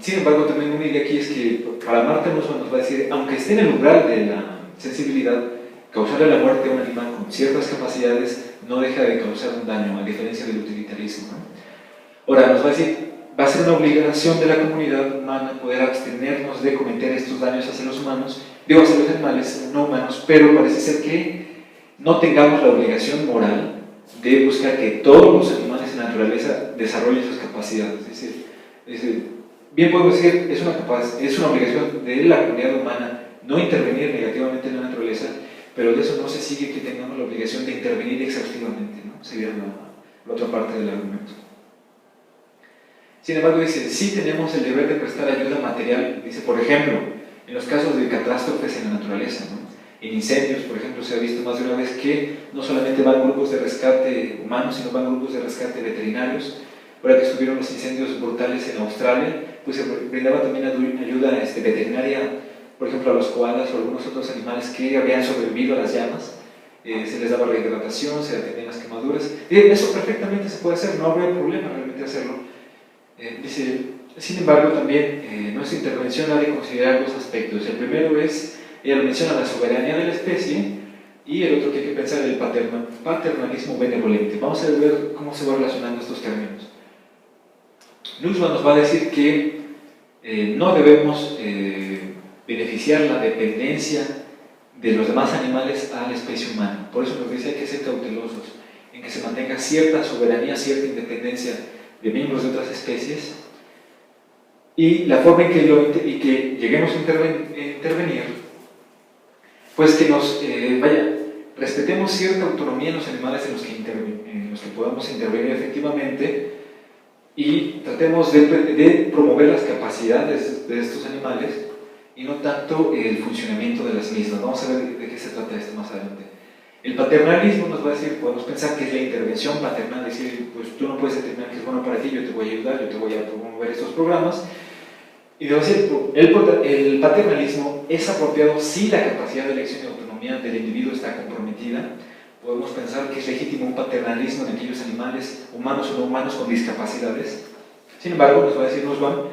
Sin embargo, también una idea aquí es que para Marta nos va a decir, aunque esté en el umbral de la sensibilidad, causarle la muerte a un animal con ciertas capacidades no deja de causar un daño, a diferencia del utilitarismo, ¿no? Ahora, nos va a decir, va a ser una obligación de la comunidad humana poder abstenernos de cometer estos daños hacia los humanos, digo hacia los animales no humanos, pero parece ser que no tengamos la obligación moral de buscar que todos los animales en la naturaleza desarrollen sus capacidades. Es decir, bien podemos decir, es una obligación de la comunidad humana no intervenir negativamente en la naturaleza, pero de eso no se sigue que tengamos la obligación de intervenir exhaustivamente, ¿no? Sería la otra parte del argumento. Sin embargo, dice, sí tenemos el deber de prestar ayuda material, dice, por ejemplo, en los casos de catástrofes en la naturaleza, ¿no? En incendios, por ejemplo, se ha visto más de una vez que no solamente van grupos de rescate humanos, sino van grupos de rescate veterinarios. Ahora que estuvieron los incendios brutales en Australia, pues se brindaba también ayuda veterinaria, por ejemplo, a los koalas o algunos otros animales que habían sobrevivido a las llamas. Se les daba rehidratación, se atendían las quemaduras. Eso perfectamente se puede hacer, no habría problema realmente hacerlo. Dice, sin embargo, también nuestra intervención ha de considerar dos aspectos. El primero es, ella menciona la soberanía de la especie, y el otro que hay que pensar es el paternalismo benevolente. Vamos a ver cómo se van relacionando estos términos. Nussbaum nos va a decir que no debemos beneficiar la dependencia de los demás animales a la especie humana. Por eso nos dice que hay que ser cautelosos en que se mantenga cierta soberanía, cierta independencia de miembros de otras especies, y la forma en que lleguemos a intervenir, pues que nos respetemos cierta autonomía en los animales en los que podamos intervenir efectivamente, y tratemos de promover las capacidades de estos animales y no tanto el funcionamiento de las mismas. Vamos a ver de qué se trata esto más adelante. El paternalismo nos va a decir, podemos pensar que es la intervención paternal, decir, pues tú no puedes determinar que es bueno para ti, yo te voy a ayudar, yo te voy a promover estos programas. Y debo decir, el paternalismo es apropiado si la capacidad de elección y autonomía del individuo está comprometida. Podemos pensar que es legítimo un paternalismo en aquellos animales, humanos o no humanos, con discapacidades. Sin embargo, nos va a decir Nussbaum,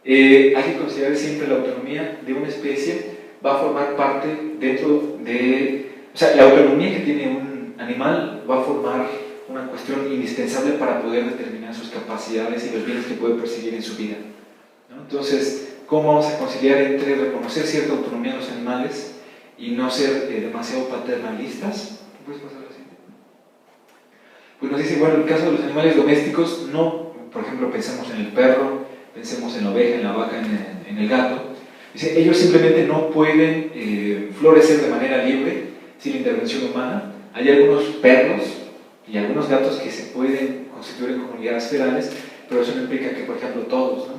hay que considerar siempre la autonomía de una especie, va a formar parte dentro de... O sea, la autonomía que tiene un animal va a formar una cuestión indispensable para poder determinar sus capacidades y los bienes que puede perseguir en su vida, ¿no? Entonces, ¿cómo vamos a conciliar entre reconocer cierta autonomía de los animales y no ser demasiado paternalistas? ¿Puedes pasar así? Pues nos dice, bueno, en el caso de los animales domésticos, no, por ejemplo, pensemos en el perro, pensemos en la oveja, en la vaca, en el gato. Dice, ellos simplemente no pueden florecer de manera libre sin intervención humana. Hay algunos perros y algunos gatos que se pueden constituir en comunidades ferales, pero eso no implica que, por ejemplo, todos, ¿no?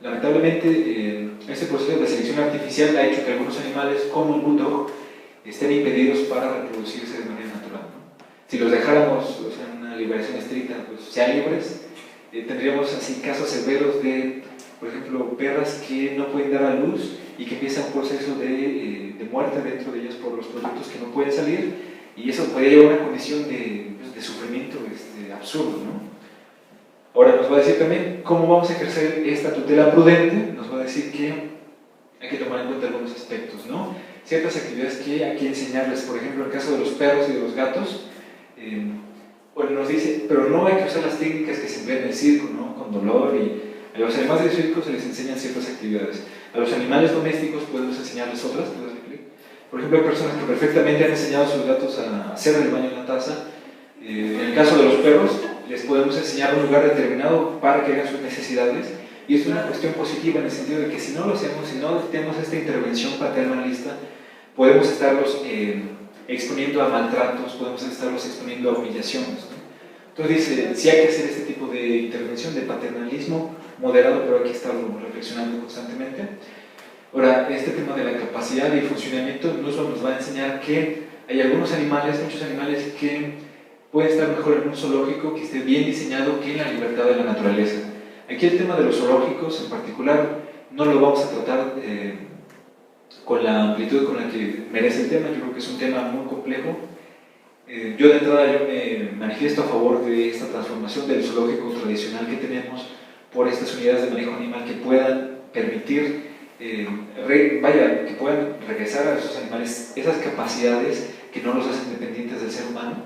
Lamentablemente, este proceso de selección artificial ha hecho que algunos animales, como el bulldog, estén impedidos para reproducirse de manera natural, ¿no? Si los dejáramos, o sea, en una liberación estricta, pues sean libres, tendríamos así casos severos de, por ejemplo, perras que no pueden dar a luz y que empieza un proceso de muerte dentro de ellas por los productos que no pueden salir, y eso podría llevar a una condición de sufrimiento absurdo, ¿no? Ahora nos va a decir también cómo vamos a ejercer esta tutela prudente. Nos va a decir que hay que tomar en cuenta algunos aspectos, ¿no? Ciertas actividades que hay que enseñarles, por ejemplo, en el caso de los perros y de los gatos, bueno, nos dice, pero no hay que usar las técnicas que se ven en el circo, ¿no? Con dolor, y a los animales del circo se les enseñan ciertas actividades. A los animales domésticos podemos enseñarles otras. Por ejemplo, hay personas que perfectamente han enseñado a sus gatos a hacer el baño en la taza. En el caso de los perros, les podemos enseñar un lugar determinado para que hagan sus necesidades, y esto es una cuestión positiva en el sentido de que si no lo hacemos, si no tenemos esta intervención paternalista, podemos estarlos exponiendo a maltratos, podemos estarlos exponiendo a humillaciones, ¿no? Entonces dice, sí hay que hacer este tipo de intervención, de paternalismo moderado, pero hay que estarlo reflexionando constantemente. Ahora, este tema de la capacidad y funcionamiento nos va a enseñar que hay algunos animales, muchos animales, que pueden estar mejor en un zoológico que esté bien diseñado que en la libertad de la naturaleza. Aquí el tema de los zoológicos en particular no lo vamos a tratar con la amplitud con la que merece el tema. Yo creo que es un tema muy complejo. Yo de entrada yo me manifiesto a favor de esta transformación del zoológico tradicional que tenemos por estas unidades de manejo animal que puedan permitir que puedan regresar a esos animales esas capacidades que no los hacen dependientes del ser humano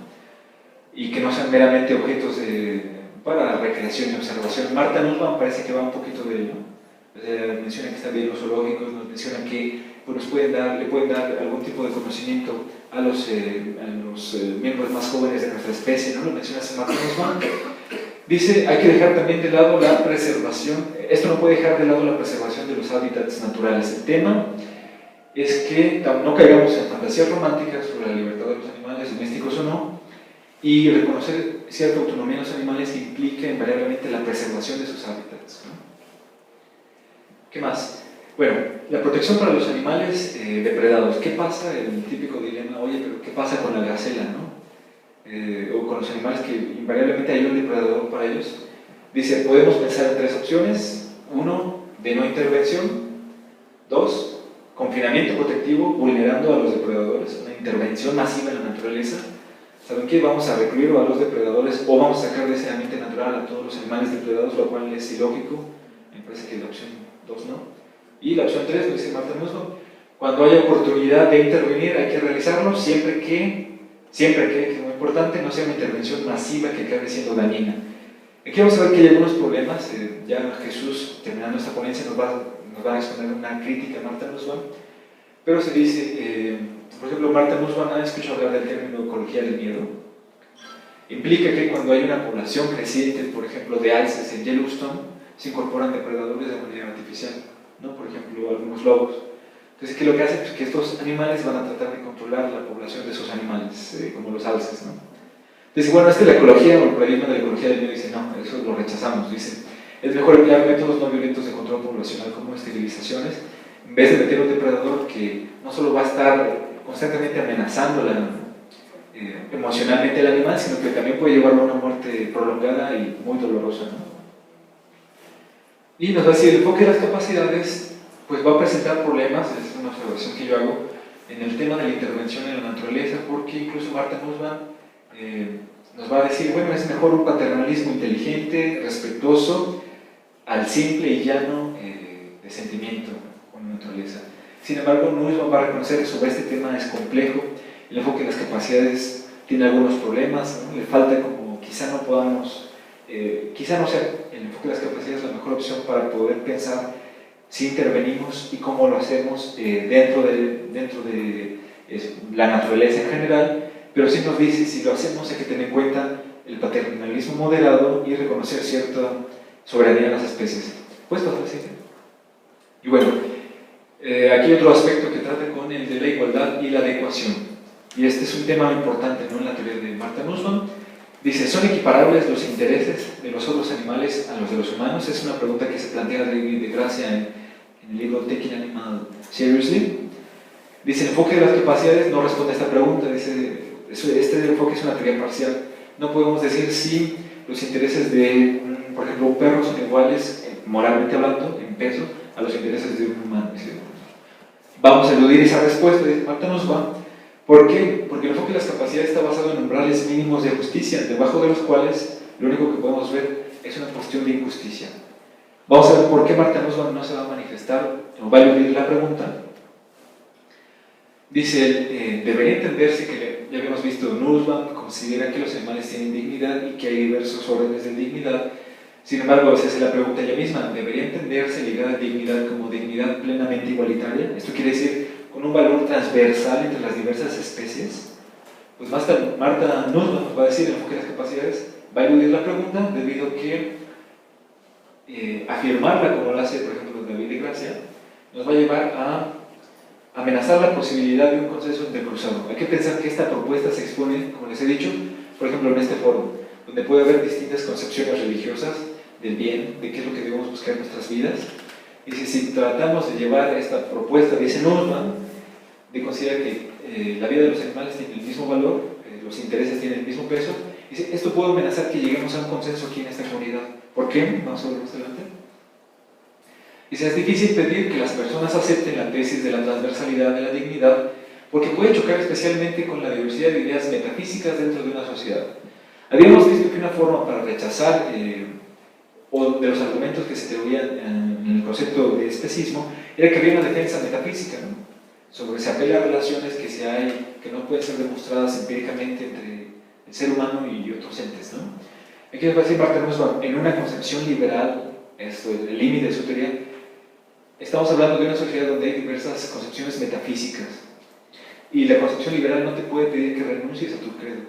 y que no sean meramente objetos para recreación y observación. Marta Nussbaum parece que va un poquito de ello. Menciona que están bien los zoológicos, nos menciona que pues, le pueden dar algún tipo de conocimiento a los miembros más jóvenes de nuestra especie, ¿no? Lo menciona Marta Nussbaum. Dice, hay que dejar también de lado la preservación, esto no puede dejar de lado la preservación de los hábitats naturales. El tema es que no caigamos en fantasías románticas sobre la libertad de los animales, domésticos o no, y reconocer cierta autonomía en los animales implica invariablemente la preservación de sus hábitats, ¿no? ¿Qué más? Bueno, la protección para los animales depredados. ¿Qué pasa? El típico dilema, oye, pero ¿qué pasa con la gacela, no? O con los animales que invariablemente hay un depredador para ellos. Dice, podemos pensar en tres opciones. Uno, de no intervención. Dos, confinamiento protectivo, vulnerando a los depredadores, una intervención masiva en la naturaleza. ¿Saben qué? Vamos a recluir a los depredadores o vamos a sacar de ese ambiente natural a todos los animales depredados, lo cual es ilógico. Me parece que la opción 2 no. Y la opción 3, lo dice Marta Nussbaum, cuando haya oportunidad de intervenir hay que realizarlo siempre que, que es muy importante, no sea una intervención masiva que acabe siendo dañina. Aquí vamos a ver que hay algunos problemas. Ya Jesús, terminando esta ponencia, nos va a exponer una crítica a Marta Nussbaum, pero se dice, por ejemplo, Marta Nussbaum ha escuchado hablar del término ecología del miedo. Implica que cuando hay una población creciente, por ejemplo, de alces en Yellowstone, se incorporan depredadores de manera artificial, ¿no? Por ejemplo, algunos lobos. Entonces, ¿qué es lo que hace? Pues que estos animales van a tratar de controlar la población de esos animales, como los alces, ¿no? Entonces, bueno, la ecología o el paradigma de la ecología del medio dice, no, eso lo rechazamos. Dice, es mejor emplear métodos no violentos de control poblacional como esterilizaciones, en vez de meter un depredador que no solo va a estar constantemente amenazando emocionalmente al animal, sino que también puede llevarlo a una muerte prolongada y muy dolorosa, ¿no? Y nos va a decir, el enfoque de las capacidades pues va a presentar problemas, es una observación que yo hago, en el tema de la intervención en la naturaleza, porque incluso Marta nos va a decir, bueno, es mejor un paternalismo inteligente, respetuoso, al simple y llano de sentimiento con la naturaleza. Sin embargo, Nussbaum va a reconocer que sobre este tema es complejo, el enfoque de las capacidades tiene algunos problemas, ¿no? Le falta como, quizá no podamos, quizá no sea el enfoque de las capacidades la mejor opción para poder pensar si intervenimos y cómo lo hacemos dentro de la naturaleza en general, pero sí nos dice, si lo hacemos hay que tener en cuenta el paternalismo moderado y reconocer cierta soberanía de las especies. ¿Puedes pasar así? Y bueno, aquí hay otro aspecto que trata con el de la igualdad y la adecuación. Y este es un tema importante, ¿no?, en la teoría de Marta Nussbaum. Dice, ¿son equiparables los intereses de los otros animales a los de los humanos? Es una pregunta que se plantea David de Gracia en el libro Taking Animal Seriously. Dice, el enfoque de las capacidades no responde a esta pregunta. Dice, este enfoque es una teoría parcial. No podemos decir si los intereses de, por ejemplo, un perro son iguales, moralmente hablando, en peso, a los intereses de un humano. Dice, vamos a eludir esa respuesta, dice Marta Nussbaum. ¿Por qué? Porque el enfoque de las capacidades está basado en umbrales mínimos de justicia, debajo de los cuales lo único que podemos ver es una cuestión de injusticia. Vamos a ver por qué Marta Nussbaum no se va a manifestar o va a eludir la pregunta. Dice, debería entenderse que, ya habíamos visto, Nussbaum considera que los animales tienen dignidad y que hay diversos órdenes de dignidad. Sin embargo, se hace la pregunta ella misma, ¿debería entenderse ligada a dignidad como dignidad plenamente igualitaria? Esto quiere decir, con un valor transversal entre las diversas especies. Pues Marta Nussbaum nos va a decir, el enfoque de las capacidades, va a eludir la pregunta debido a que afirmarla como lo hace, por ejemplo, David de Gracia, nos va a llevar a amenazar la posibilidad de un consenso intercruzado. Hay que pensar que esta propuesta se expone, como les he dicho, por ejemplo, en este foro, donde puede haber distintas concepciones religiosas del bien, de qué es lo que debemos buscar en nuestras vidas. Y si tratamos de llevar esta propuesta, dice Nussbaum, de considerar que la vida de los animales tiene el mismo valor, los intereses tienen el mismo peso, dice, esto puede amenazar que lleguemos a un consenso aquí en esta comunidad. ¿Por qué? Vamos a ver más adelante. Dice, es difícil pedir que las personas acepten la tesis de la transversalidad de la dignidad, porque puede chocar especialmente con la diversidad de ideas metafísicas dentro de una sociedad. Habíamos visto que una forma para rechazar o de los argumentos que se atribuían en el concepto de especismo era que había una defensa metafísica, ¿no?, sobre se apela a relaciones que no pueden ser demostradas empíricamente entre el ser humano y otros entes, ¿no? Aquí nos va a decir Marta Nussbaum, en una concepción liberal, esto es el límite de su teoría, estamos hablando de una sociedad donde hay diversas concepciones metafísicas y la concepción liberal no te puede pedir que renuncies a tu credo.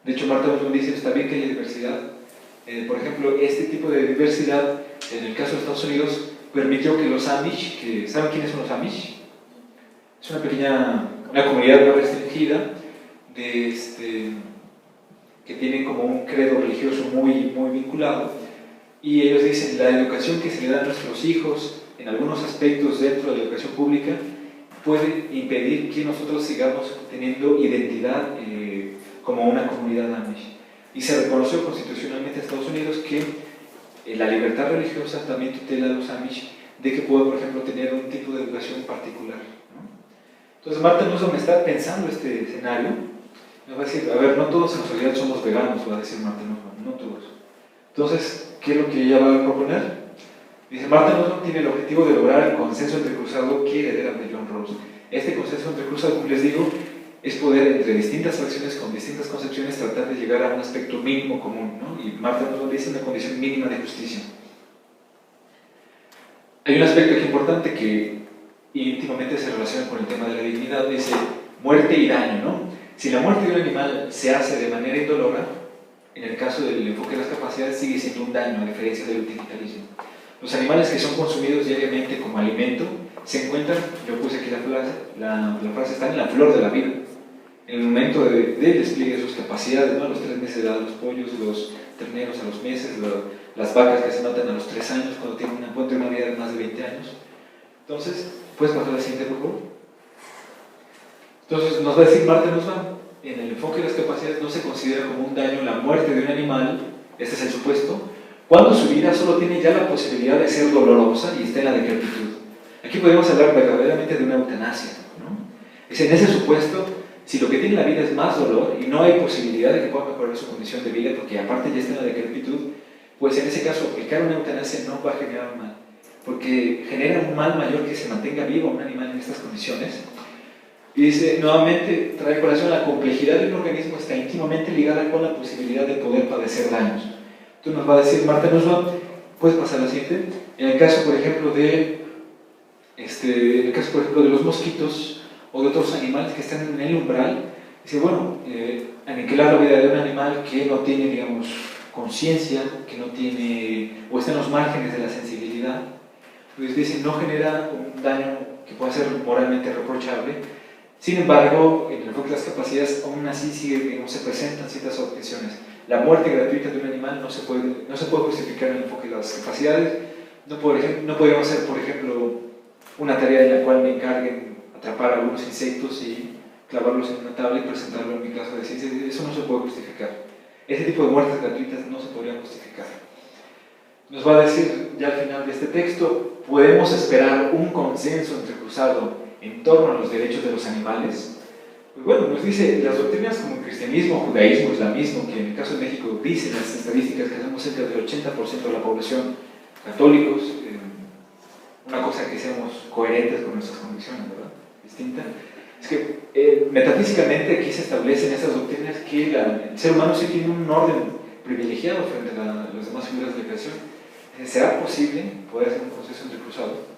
De hecho, Marta Nussbaum dice, está bien que haya diversidad. Por ejemplo, este tipo de diversidad, en el caso de Estados Unidos, permitió que los Amish, ¿saben quiénes son los Amish? Es una comunidad no restringida de que tienen como un credo religioso muy vinculado, y ellos dicen la educación que se le da a nuestros hijos en algunos aspectos dentro de la educación pública puede impedir que nosotros sigamos teniendo identidad como una comunidad Amish. Y se reconoció constitucionalmente en Estados Unidos que la libertad religiosa también tutela a los Amish de que puedan, por ejemplo, tener un tipo de educación particular, ¿no? Entonces Marta Nussbaum está pensando este escenario. Nos va a decir, a ver, no todos en realidad somos veganos, va a decir Marta Nussbaum, no todos. Entonces, ¿qué es lo que ella va a proponer? Dice, Marta Nussbaum tiene el objetivo de lograr el consenso entrecruzado que heredan de John Rawls. Este consenso entrecruzado, como les digo, es poder entre distintas facciones con distintas concepciones tratar de llegar a un aspecto mínimo común, ¿no? Y Marta Nussbaum dice una condición mínima de justicia. Hay un aspecto aquí importante que íntimamente se relaciona con el tema de la dignidad, dice muerte y daño, ¿no? Si la muerte de un animal se hace de manera indolora, en el caso del enfoque de las capacidades sigue siendo un daño, a diferencia del utilitarismo. Los animales que son consumidos diariamente como alimento se encuentran, yo puse aquí la frase está en la flor de la vida, en el momento del despliegue de sus capacidades, ¿no? A los 3 meses de edad, los pollos, los terneros a los meses, las vacas que se matan a los 3 años cuando tienen una vida de más de 20 años. Entonces, ¿puedes pasar a la siguiente, por favor? Entonces, nos va a decir Marta Nussbaum, en el enfoque de las capacidades no se considera como un daño la muerte de un animal, este es el supuesto, cuando su vida solo tiene ya la posibilidad de ser dolorosa y está en la decrepitud. Aquí podemos hablar verdaderamente de una eutanasia, ¿no? Es en ese supuesto, si lo que tiene la vida es más dolor y no hay posibilidad de que pueda mejorar su condición de vida, porque aparte ya está en la decrepitud, pues en ese caso aplicar una eutanasia no va a generar un mal, porque genera un mal mayor que se mantenga vivo un animal en estas condiciones. Y dice, nuevamente, trae colación, la complejidad de un organismo está íntimamente ligada con la posibilidad de poder padecer daños. Entonces nos va a decir Marta Nussbaum, puedes pasar a la siguiente. En el caso, por ejemplo, de los mosquitos o de otros animales que están en el umbral, dice, bueno, aniquilar la vida de un animal que no tiene, digamos, conciencia, que no tiene, o está en los márgenes de la sensibilidad, pues dice, no genera un daño que pueda ser moralmente reprochable. Sin embargo, en el enfoque de las capacidades, aún así se presentan ciertas objeciones. La muerte gratuita de un animal no se puede justificar en el enfoque de las capacidades. No podríamos hacer, por ejemplo, una tarea en la cual me encarguen atrapar algunos insectos y clavarlos en una tabla y presentarlo en mi clase de ciencias. Eso no se puede justificar. Ese tipo de muertes gratuitas no se podrían justificar. Nos va a decir ya al final de este texto, podemos esperar un consenso entrecruzado en torno a los derechos de los animales. Pues bueno, nos dice, las doctrinas como el cristianismo, judaísmo, islamismo, que en el caso de México dicen las estadísticas que somos cerca del 80% de la población católicos, una cosa que seamos coherentes con nuestras convicciones, ¿verdad? Distinta. Es que metafísicamente aquí se establecen esas doctrinas que el ser humano sí tiene un orden privilegiado frente a las demás figuras de la creación. ¿Será posible poder hacer un proceso entrecruzado?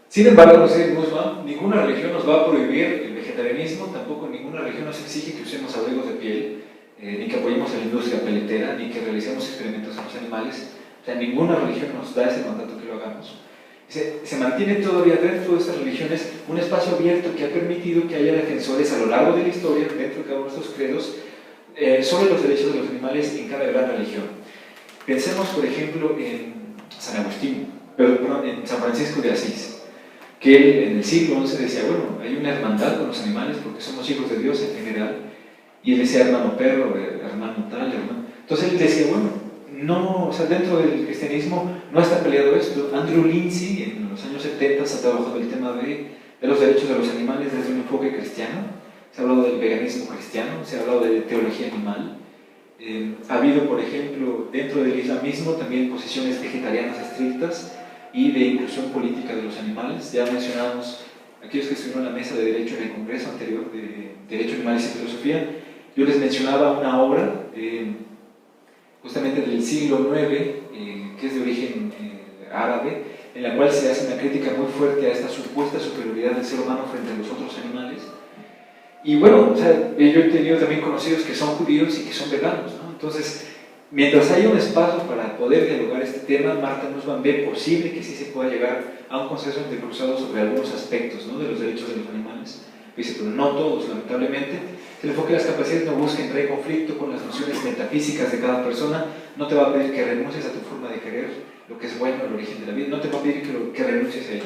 Sin embargo, nos dice Nussbaum, ninguna religión nos va a prohibir el vegetarianismo, tampoco ninguna religión nos exige que usemos abrigos de piel, ni que apoyemos a la industria peletera, ni que realicemos experimentos en los animales. O sea, ninguna religión nos da ese mandato que lo hagamos. Se mantiene todavía dentro de estas religiones un espacio abierto que ha permitido que haya defensores a lo largo de la historia, dentro de cada uno de estos credos, sobre los derechos de los animales en cada gran religión. Pensemos, por ejemplo, en San en San Francisco de Asís, que él en el siglo XI decía, bueno, hay una hermandad con los animales porque somos hijos de Dios en general, y él decía hermano perro, hermano tal, hermano. Entonces él decía, bueno, no, o sea, dentro del cristianismo no está peleado esto. Andrew Lindsay en los años 70 ha trabajado el tema de los derechos de los animales desde un enfoque cristiano. Se ha hablado del veganismo cristiano, se ha hablado de teología animal. Ha habido, por ejemplo, dentro del islamismo también posiciones vegetarianas estrictas y de inclusión política de los animales. Ya mencionamos aquellos que estuvieron en la mesa de derecho en el congreso anterior de Derecho Animales y Filosofía. Yo les mencionaba una obra justamente del siglo IX, que es de origen árabe, en la cual se hace una crítica muy fuerte a esta supuesta superioridad del ser humano frente a los otros animales. Y bueno, o sea, yo he tenido también conocidos que son judíos y que son veganos, ¿no? Entonces, mientras haya un espacio para poder dialogar este tema, Marta Nussbaum ve posible que sí se pueda llegar a un consenso entrecruzado sobre algunos aspectos, ¿no?, de los derechos de los animales. Dice, pero no todos, lamentablemente. El enfoque de las capacidades no busca entrar en conflicto con las nociones metafísicas de cada persona, no te va a pedir que renuncies a tu forma de querer, lo que es bueno, el origen de la vida, no te va a pedir que renuncies a ello.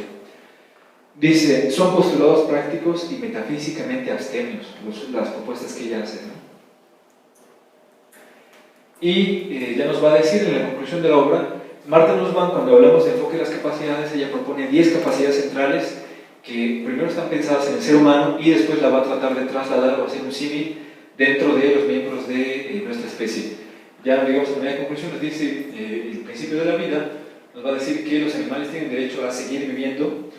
Dice, son postulados prácticos y metafísicamente abstemios, las propuestas que ella hace, ¿no? Y ya nos va a decir en la conclusión de la obra, Martha Nussbaum, cuando hablamos de enfoque de las capacidades, ella propone 10 capacidades centrales que primero están pensadas en el ser humano y después la va a tratar de trasladar o hacer un símil dentro de los miembros de nuestra especie. Ya, digamos, en la conclusión nos dice el principio de la vida, nos va a decir que los animales tienen derecho a seguir viviendo,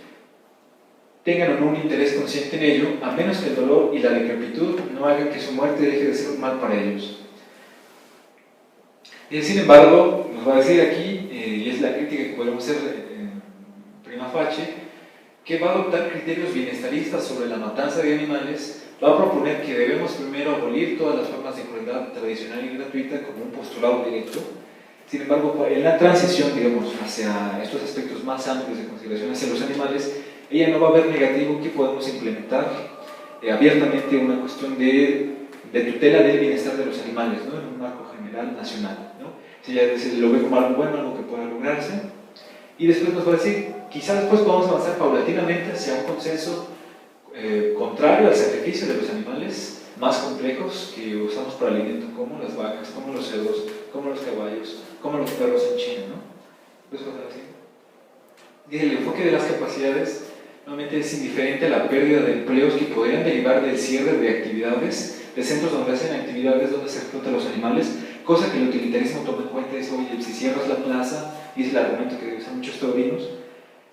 tengan o no un interés consciente en ello, a menos que el dolor y la decrepitud no hagan que su muerte deje de ser un mal para ellos. Y sin embargo, nos va a decir aquí, y es la crítica que podemos hacer prima facie, que va a adoptar criterios bienestaristas sobre la matanza de animales, va a proponer que debemos primero abolir todas las formas de crueldad tradicional y gratuita como un postulado directo. Sin embargo, en la transición, digamos, hacia estos aspectos más amplios de consideración hacia los animales, ella no va a ver negativo que podemos implementar abiertamente una cuestión de tutela del bienestar de los animales, ¿no? En un marco general nacional, ¿no? Si ella lo ve como algo bueno, algo que pueda lograrse, y después nos va a decir, quizás después podamos avanzar paulatinamente hacia un consenso contrario al sacrificio de los animales más complejos que usamos para alimento, como las vacas, como los cerdos, como los caballos, como los perros en China, ¿no? Pues cosas así. Dice, el enfoque de las capacidades normalmente es indiferente a la pérdida de empleos que podrían derivar del cierre de actividades, de centros donde hacen actividades donde se explotan los animales, cosa que el utilitarismo toma en cuenta. Es, oye, si cierras la plaza, y es el argumento que usan muchos taurinos,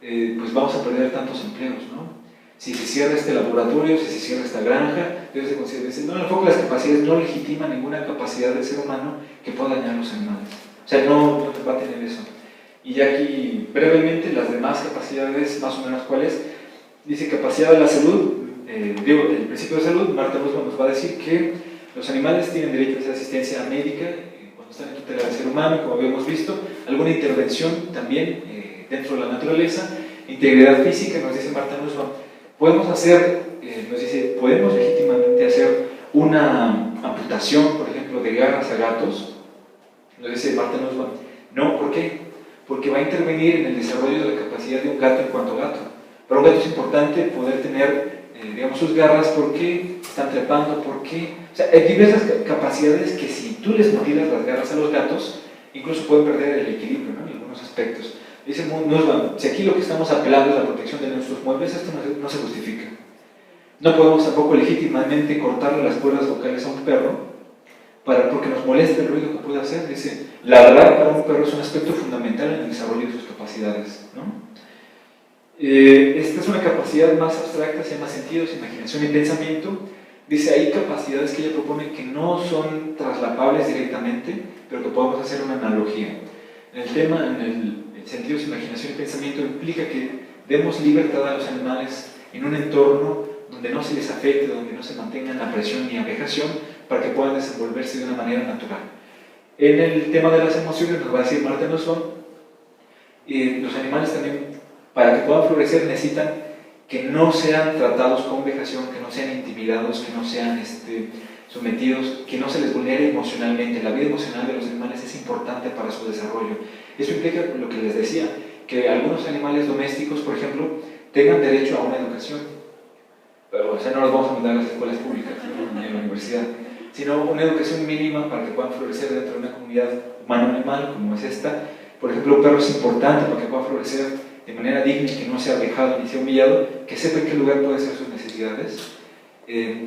pues vamos a perder tantos empleos, ¿no? Si se cierra este laboratorio, si se cierra esta granja, debe de considerarse. No, el enfoque de las capacidades no legitima ninguna capacidad del ser humano que pueda dañar a los animales. O sea, no va a tener eso. Y ya aquí, brevemente, las demás capacidades, más o menos cuáles. Dice capacidad de la salud, el principio de salud. Martha Nussbaum nos va a decir que los animales tienen derecho a esa asistencia médica cuando están en tutela del ser humano, como habíamos visto, alguna intervención también dentro de la naturaleza, integridad física. Nos dice Martha Nussbaum, podemos legítimamente hacer una amputación, por ejemplo, de garras a gatos. Nos dice Martha Nussbaum, no, ¿por qué? Porque va a intervenir en el desarrollo de la capacidad de un gato en cuanto a gato. Para un gato es importante poder tener, digamos, sus garras porque están trepando, porque... O sea, hay diversas capacidades que si tú les mutilas las garras a los gatos, incluso pueden perder el equilibrio, ¿no? En algunos aspectos. Dice Nussbaum, si aquí lo que estamos apelando es la protección de nuestros muebles, esto no se justifica. No podemos tampoco legítimamente cortarle las cuerdas vocales a un perro porque nos molesta el ruido que puede hacer. Dice, la verdad para un perro es un aspecto fundamental en el desarrollo de sus capacidades, ¿no? Esta es una capacidad más abstracta, se llama sentidos, imaginación y pensamiento. Dice, hay capacidades que ella propone que no son traslapables directamente, pero que podemos hacer una analogía. En el tema, en el sentidos, imaginación y pensamiento, implica que demos libertad a los animales en un entorno donde no se les afecte, donde no se mantengan la presión ni avejación, para que puedan desenvolverse de una manera natural. En el tema de las emociones, nos va a decir Martha Nussbaum, los animales también, para que puedan florecer, necesitan que no sean tratados con vejación, que no sean intimidados, que no sean sometidos, que no se les vulnere emocionalmente. La vida emocional de los animales es importante para su desarrollo. Eso implica lo que les decía, que algunos animales domésticos, por ejemplo, tengan derecho a una educación. Pero, o sea, no los vamos a mandar a las escuelas públicas, ¿no? Ni a la universidad, sino una educación mínima para que puedan florecer dentro de una comunidad humano-animal como es esta. Por ejemplo, un perro es importante para que pueda florecer de manera digna y que no sea vejado ni sea humillado, que sepa en qué lugar pueden ser sus necesidades.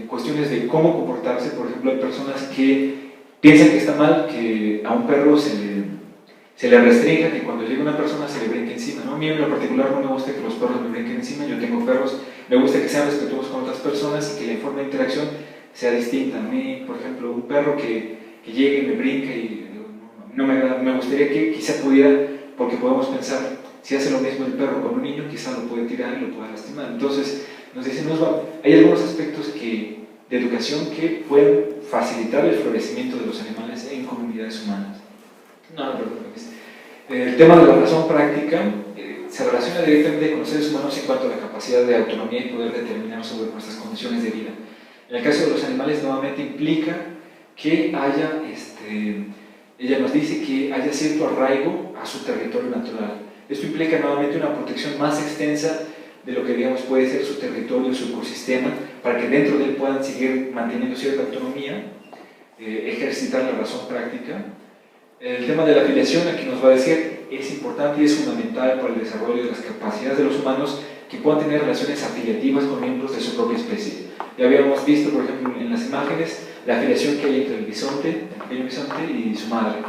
Cuestiones de cómo comportarse, por ejemplo, hay personas que piensan que está mal que a un perro se le restrinja, que cuando llega una persona se le brinque encima, ¿no? A mí en lo particular no me gusta que los perros me brinquen encima, yo tengo perros, me gusta que sean respetuosos con otras personas y que la forma de interacción sea distinta. A mí, por ejemplo, un perro que llegue y me brinque y no me agrada, me gustaría que quizá pudiera, porque podemos pensar, si hace lo mismo el perro con un niño, quizá lo puede tirar y lo puede lastimar. Entonces, nos dicen, hay algunos aspectos de educación que pueden facilitar el florecimiento de los animales en comunidades humanas. El tema de la razón práctica se relaciona directamente con los seres humanos en cuanto a la capacidad de autonomía y poder determinar sobre nuestras condiciones de vida. En el caso de los animales, nuevamente implica que haya, ella nos dice que haya cierto arraigo a su territorio natural. Esto implica nuevamente una protección más extensa de lo que digamos puede ser su territorio, su ecosistema, para que dentro de él puedan seguir manteniendo cierta autonomía, ejercitar la razón práctica. El tema de la afiliación, aquí nos va a decir, es importante y es fundamental para el desarrollo de las capacidades de los humanos que puedan tener relaciones afiliativas con miembros de su propia especie. Ya habíamos visto, por ejemplo, en las imágenes, la afiliación que hay entre el pequeño bisonte y su madre.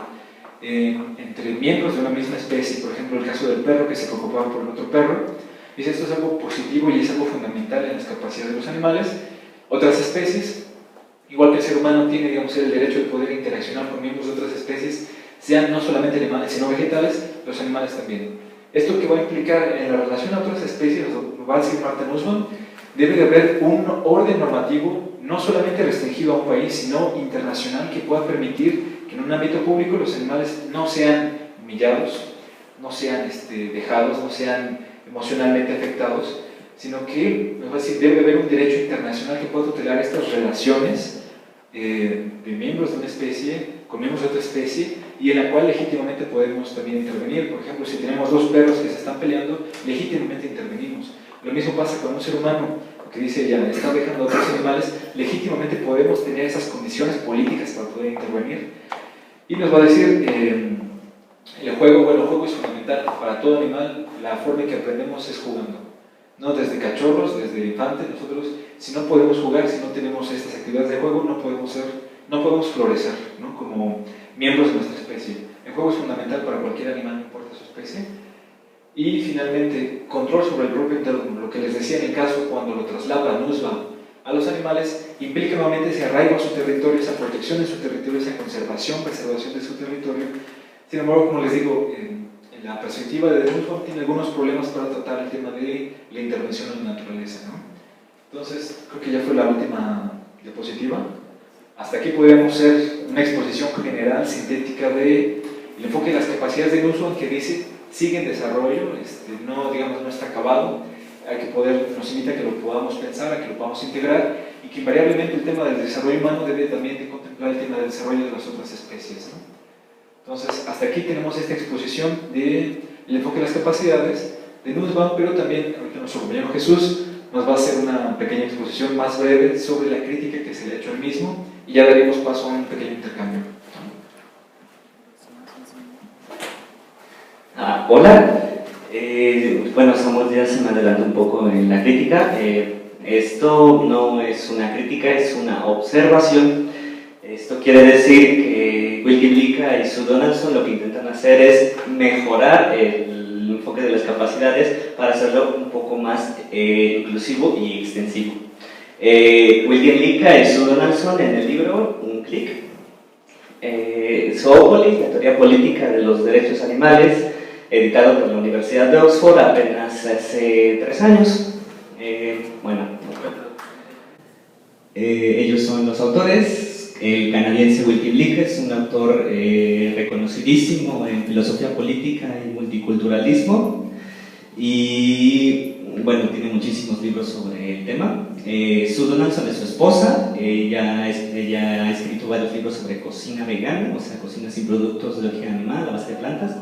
Entre miembros de una misma especie, por ejemplo, el caso del perro que se preocupaba por el otro perro, dice esto es algo positivo y es algo fundamental en las capacidades de los animales. Otras especies, igual que el ser humano tiene, digamos, el derecho de poder interaccionar con miembros de otras especies, sean no solamente animales, sino vegetales, los animales también. Esto que va a implicar en la relación a otras especies, nos va a decir Marta Nussbaum, debe de haber un orden normativo no solamente restringido a un país, sino internacional, que pueda permitir que en un ámbito público los animales no sean humillados, no sean dejados, no sean emocionalmente afectados, sino que, me va a decir, debe haber un derecho internacional que pueda tutelar estas relaciones de miembros de una especie con miembros de otra especie, y en la cual legítimamente podemos también intervenir. Por ejemplo, si tenemos dos perros que se están peleando, legítimamente intervenimos. Lo mismo pasa con un ser humano, que dice ella, está dejando a otros animales, legítimamente podemos tener esas condiciones políticas para poder intervenir. Y nos va a decir, el juego es fundamental para todo animal. La forma en que aprendemos es jugando, ¿no? Desde cachorros, desde infantes, nosotros, si no podemos jugar, si no tenemos estas actividades de juego, no podemos florecer, ¿no? Como miembros de nuestra especie. El juego es fundamental para cualquier animal, no importa su especie. Y finalmente, control sobre el propio entorno. Lo que les decía en el caso cuando lo traslada Nussbaum a los animales, implica nuevamente ese arraigo a su territorio, esa protección de su territorio, esa preservación de su territorio. Sin embargo, como les digo, en la perspectiva de Nussbaum tiene algunos problemas para tratar el tema de la intervención en la naturaleza, ¿no? Entonces, creo que ya fue la última diapositiva. Hasta aquí podríamos hacer una exposición general, sintética, del enfoque de las capacidades de Nussbaum, que dice, sigue en desarrollo, no está acabado, nos invita a que lo podamos pensar, a que lo podamos integrar, y que invariablemente el tema del desarrollo humano debe también de contemplar el tema del desarrollo de las otras especies, ¿no? Entonces, hasta aquí tenemos esta exposición del enfoque de las capacidades de Nussbaum, pero también ahorita nuestro compañero Jesús nos va a hacer una pequeña exposición más breve sobre la crítica que se le ha hecho al mismo, y ya daremos paso a un pequeño intercambio. Hola, bueno, Samuel ya se me adelantó un poco en la crítica. Esto no es una crítica, es una observación. Esto quiere decir que Wilkin Lika y Sue Donaldson lo que intentan hacer es mejorar el enfoque de las capacidades para hacerlo un poco más inclusivo y extensivo. Wilkin Lika y Sue Donaldson en el libro Un clic, Zoopolis, la teoría política de los derechos animales, editado por la Universidad de Oxford apenas hace 3 años. Ellos son los autores. El canadiense Wilkin Lika es un autor reconocidísimo en filosofía política y multiculturalismo, y bueno, tiene muchísimos libros sobre el tema. Sue Donaldson es su esposa. Ella ha escrito varios libros sobre cocina vegana, o sea, cocina sin productos de origen animal a base de plantas.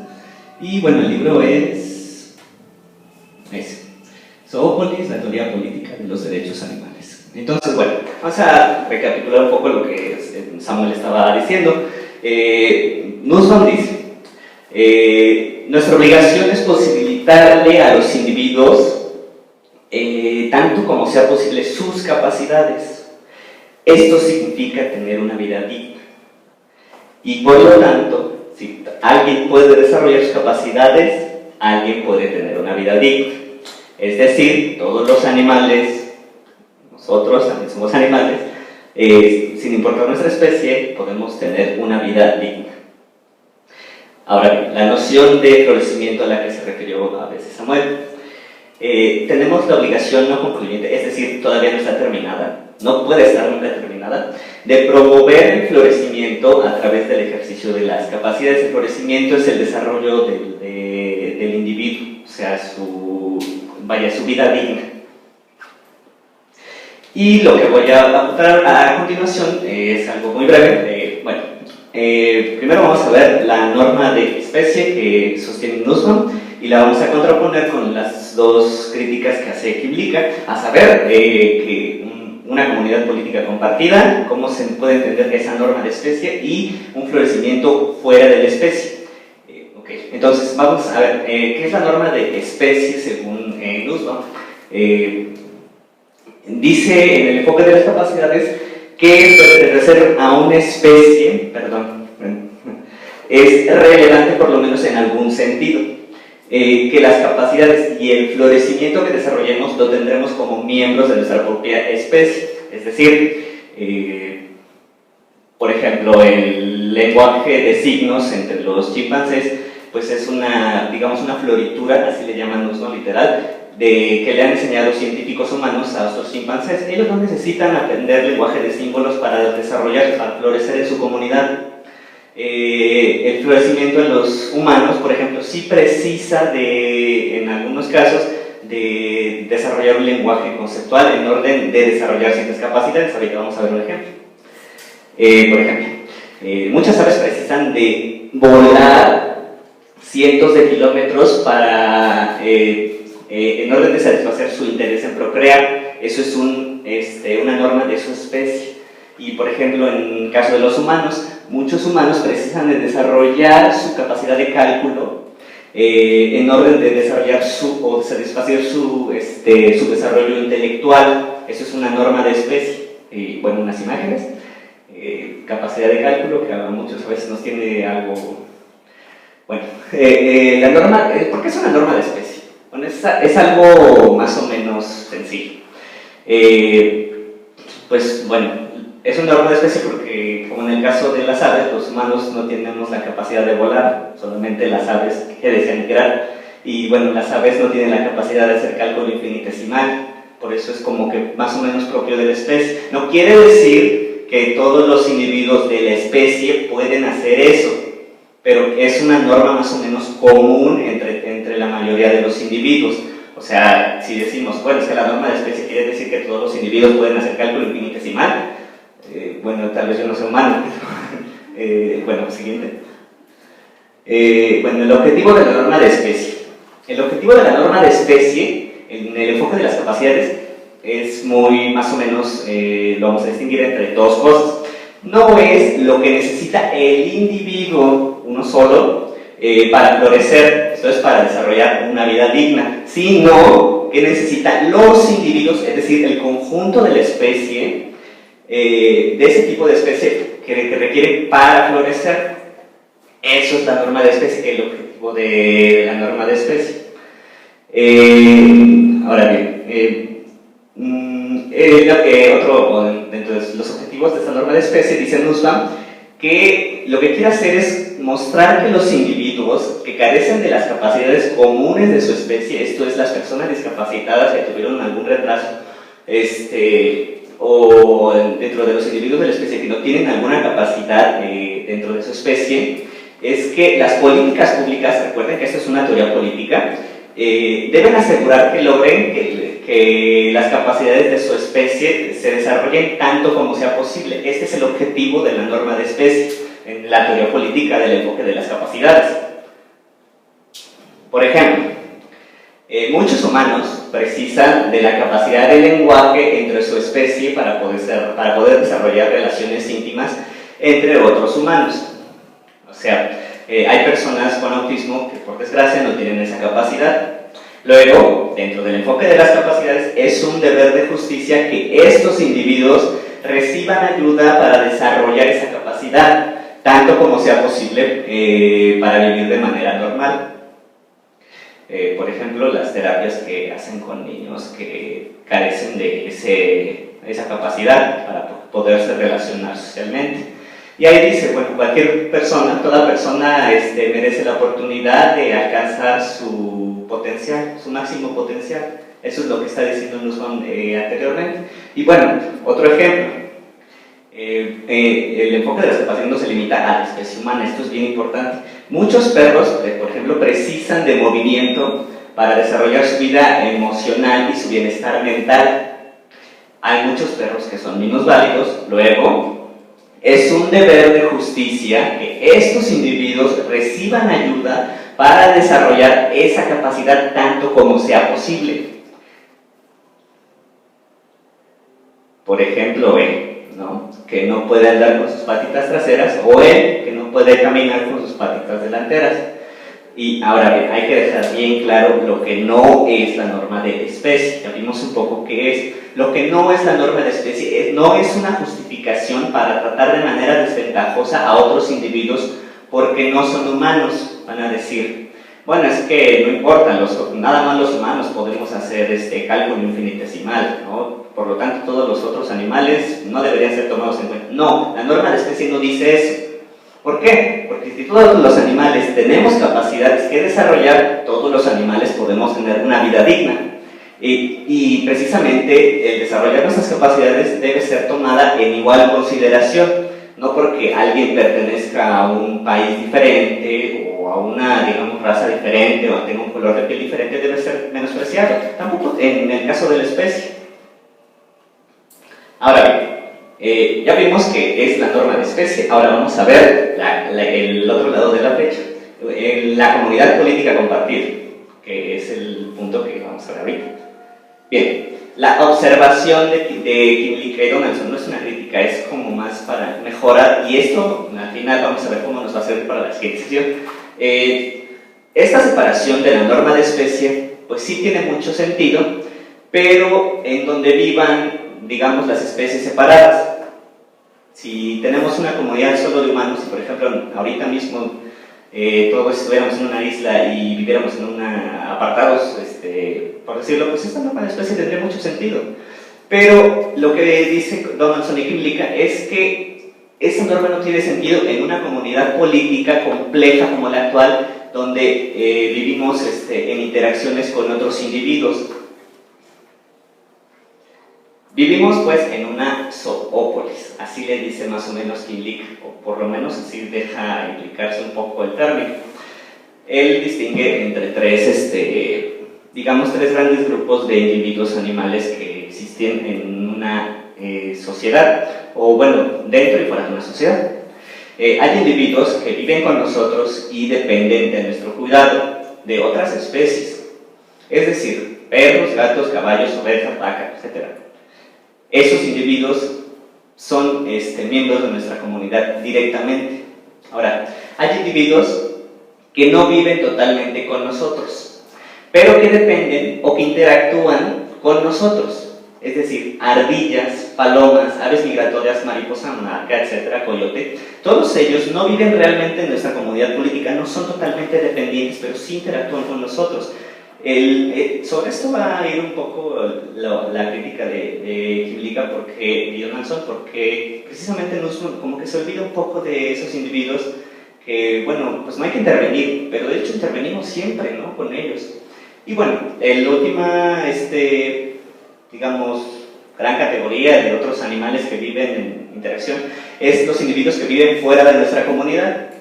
Y bueno, el libro es ese, Zoopolis, la teoría política de los derechos animales. Entonces, bueno, vamos a recapitular un poco lo que Samuel estaba diciendo. Nussbaum dice, nuestra obligación es posibilitarle a los individuos, tanto como sea posible, sus capacidades. Esto significa tener una vida digna. Y por lo tanto, si alguien puede desarrollar sus capacidades, alguien puede tener una vida digna. Es decir, todos los animales, nosotros también somos animales, sin importar nuestra especie, podemos tener una vida digna. Ahora, la noción de florecimiento a la que se refirió a veces Samuel, tenemos la obligación no concluyente, es decir, todavía no está terminada, no puede estar nunca terminada, de promover el florecimiento a través del ejercicio de las capacidades. El florecimiento es el desarrollo del individuo, o sea, su vida digna. Y lo que voy a apuntar a continuación es algo muy breve. Primero vamos a ver la norma de especie que sostiene Nussbaum y la vamos a contraponer con las dos críticas que hace Kiblika, a saber que una comunidad política compartida, cómo se puede entender esa norma de especie y un florecimiento fuera de la especie. Entonces vamos a ver qué es la norma de especie según Nussbaum. Dice en el enfoque de las capacidades que pertenecer a una especie, es relevante por lo menos en algún sentido, que las capacidades y el florecimiento que desarrollemos lo tendremos como miembros de nuestra propia especie, es decir, por ejemplo, el lenguaje de signos entre los chimpancés pues es una floritura, así le llaman Nussbaum literal, que le han enseñado científicos humanos a estos chimpancés. Ellos no necesitan aprender lenguaje de símbolos para desarrollar, para florecer en su comunidad. El florecimiento en los humanos, por ejemplo, sí precisa en algunos casos, de desarrollar un lenguaje conceptual en orden de desarrollar ciertas capacidades. Ahorita vamos a ver un ejemplo. Por ejemplo, muchas aves precisan de volar cientos de kilómetros para en orden de satisfacer su interés en procrear. Eso es una norma de su especie. Y por ejemplo, en el caso de los humanos, muchos humanos precisan de desarrollar su capacidad de cálculo en orden de desarrollar o satisfacer su desarrollo intelectual. Eso es una norma de especie. Unas imágenes, capacidad de cálculo, que a muchos a veces nos tiene algo. La norma, ¿por qué es una norma de especie? Es algo más o menos sencillo. Es una norma de especie porque, como en el caso de las aves, los humanos no tenemos la capacidad de volar, solamente las aves que desean migrar, y las aves no tienen la capacidad de hacer cálculo infinitesimal, por eso es como que más o menos propio de la especie. No quiere decir que todos los individuos de la especie pueden hacer eso, pero es una norma más o menos común entre la mayoría de los individuos. O sea, si decimos, es que la norma de especie quiere decir que todos los individuos pueden hacer cálculo infinitesimal, tal vez yo no soy humano. Siguiente. El objetivo de la norma de especie. El objetivo de la norma de especie, en el enfoque de las capacidades, es muy, más o menos, lo vamos a distinguir entre dos cosas. No es lo que necesita el individuo, uno solo, para florecer, esto es para desarrollar una vida digna, sino que necesitan los individuos, es decir, el conjunto de la especie, de ese tipo de especie que requiere para florecer. Eso es la norma de especie, el objetivo de la norma de especie. Ahora bien, dentro de los objetivos de esta norma de especie, dice Nussbaum que lo que quiere hacer es mostrar que los individuos que carecen de las capacidades comunes de su especie, esto es, las personas discapacitadas que tuvieron algún retraso, o dentro de los individuos de la especie que no tienen alguna capacidad dentro de su especie, es que las políticas públicas, recuerden que esto es una teoría política, deben asegurar que logren que las capacidades de su especie se desarrollen tanto como sea posible. Este es el objetivo de la norma de especie en la teoría política del enfoque de las capacidades. Por ejemplo, muchos humanos precisan de la capacidad de lenguaje entre su especie para poder desarrollar relaciones íntimas entre otros humanos. O sea, hay personas con autismo que por desgracia no tienen esa capacidad. Luego, dentro del enfoque de las capacidades, es un deber de justicia que estos individuos reciban ayuda para desarrollar esa capacidad, tanto como sea posible para vivir de manera normal. Por ejemplo, las terapias que hacen con niños que carecen de esa capacidad para poderse relacionar socialmente. Y ahí dice, cualquier persona, toda persona merece la oportunidad de alcanzar su potencial, su máximo potencial. Eso es lo que está diciendo Nussbaum anteriormente. Y otro ejemplo, el enfoque de las capacidades no se limita a la especie humana, esto es bien importante. Muchos perros, por ejemplo, precisan de movimiento para desarrollar su vida emocional y su bienestar mental. hay muchos perros que son minusválidos. Luego, es un deber de justicia que estos individuos reciban ayuda para desarrollar esa capacidad tanto como sea posible. Por ejemplo, él, ¿no? Que no puede andar con sus patitas traseras, o él, que no puede caminar con sus patitas delanteras. Y ahora bien, hay que dejar bien claro lo que no es la norma de especie. Ya vimos un poco qué es. Lo que no es la norma de especie no es una justificación para tratar de manera desventajosa a otros individuos porque no son humanos. Van a decir, bueno, es que no importa, nada más los humanos podemos hacer cálculo infinitesimal, ¿no? Por lo tanto, todos los otros animales no deberían ser tomados en cuenta. No, la norma de especie no dice eso. ¿Por qué? Porque si todos los animales tenemos capacidades que desarrollar, todos los animales podemos tener una vida digna. Y precisamente el desarrollar nuestras capacidades debe ser tomada en igual consideración, no porque alguien pertenezca a un país diferente o a una, digamos, raza diferente o tenga un color de piel diferente debe ser menospreciado, tampoco en el caso de la especie. Ahora bien, ya vimos que es la norma de especie. Ahora vamos a ver el otro lado de la flecha, la comunidad política compartir, que es el punto que vamos a ver ahorita. Bien, la observación de Kimlicka y Donaldson no es una crítica, es como más para mejorar, y esto al final vamos a ver cómo nos va a servir para la siguiente sesión. Esta separación de la norma de especie pues sí tiene mucho sentido, pero en donde vivan, digamos, las especies separadas. Si tenemos una comunidad solo de humanos, y por ejemplo ahorita mismo todos estuviéramos en una isla y viviéramos en apartados, por decirlo, pues esta norma de especie tendría mucho sentido. Pero lo que dice Donaldson y Kimlicka es que esa norma no tiene sentido en una comunidad política compleja como la actual, donde vivimos en interacciones con otros individuos. Vivimos pues en una zoópolis, así le dice más o menos Kimlicka, o por lo menos así deja implicarse un poco el término. Él distingue entre tres grandes grupos de individuos animales que existen en una sociedad, o bueno, dentro y fuera de una sociedad. Hay individuos que viven con nosotros y dependen de nuestro cuidado, de otras especies, es decir, perros, gatos, caballos, ovejas, vacas, etc. Esos individuos son miembros de nuestra comunidad directamente. Ahora, hay individuos que no viven totalmente con nosotros, pero que dependen o que interactúan con nosotros, es decir, ardillas, palomas, aves migratorias, mariposa, marca, etcétera, coyote. Todos ellos no viven realmente en nuestra comunidad política, no son totalmente dependientes, pero sí interactúan con nosotros. Sobre esto va a ir un poco la crítica de Kimlicka y Donaldson, porque precisamente como que se olvida un poco de esos individuos que, bueno, pues no hay que intervenir, pero de hecho intervenimos siempre, ¿no?, con ellos. Y bueno, la última, digamos, gran categoría de otros animales que viven en interacción es los individuos que viven fuera de nuestra comunidad.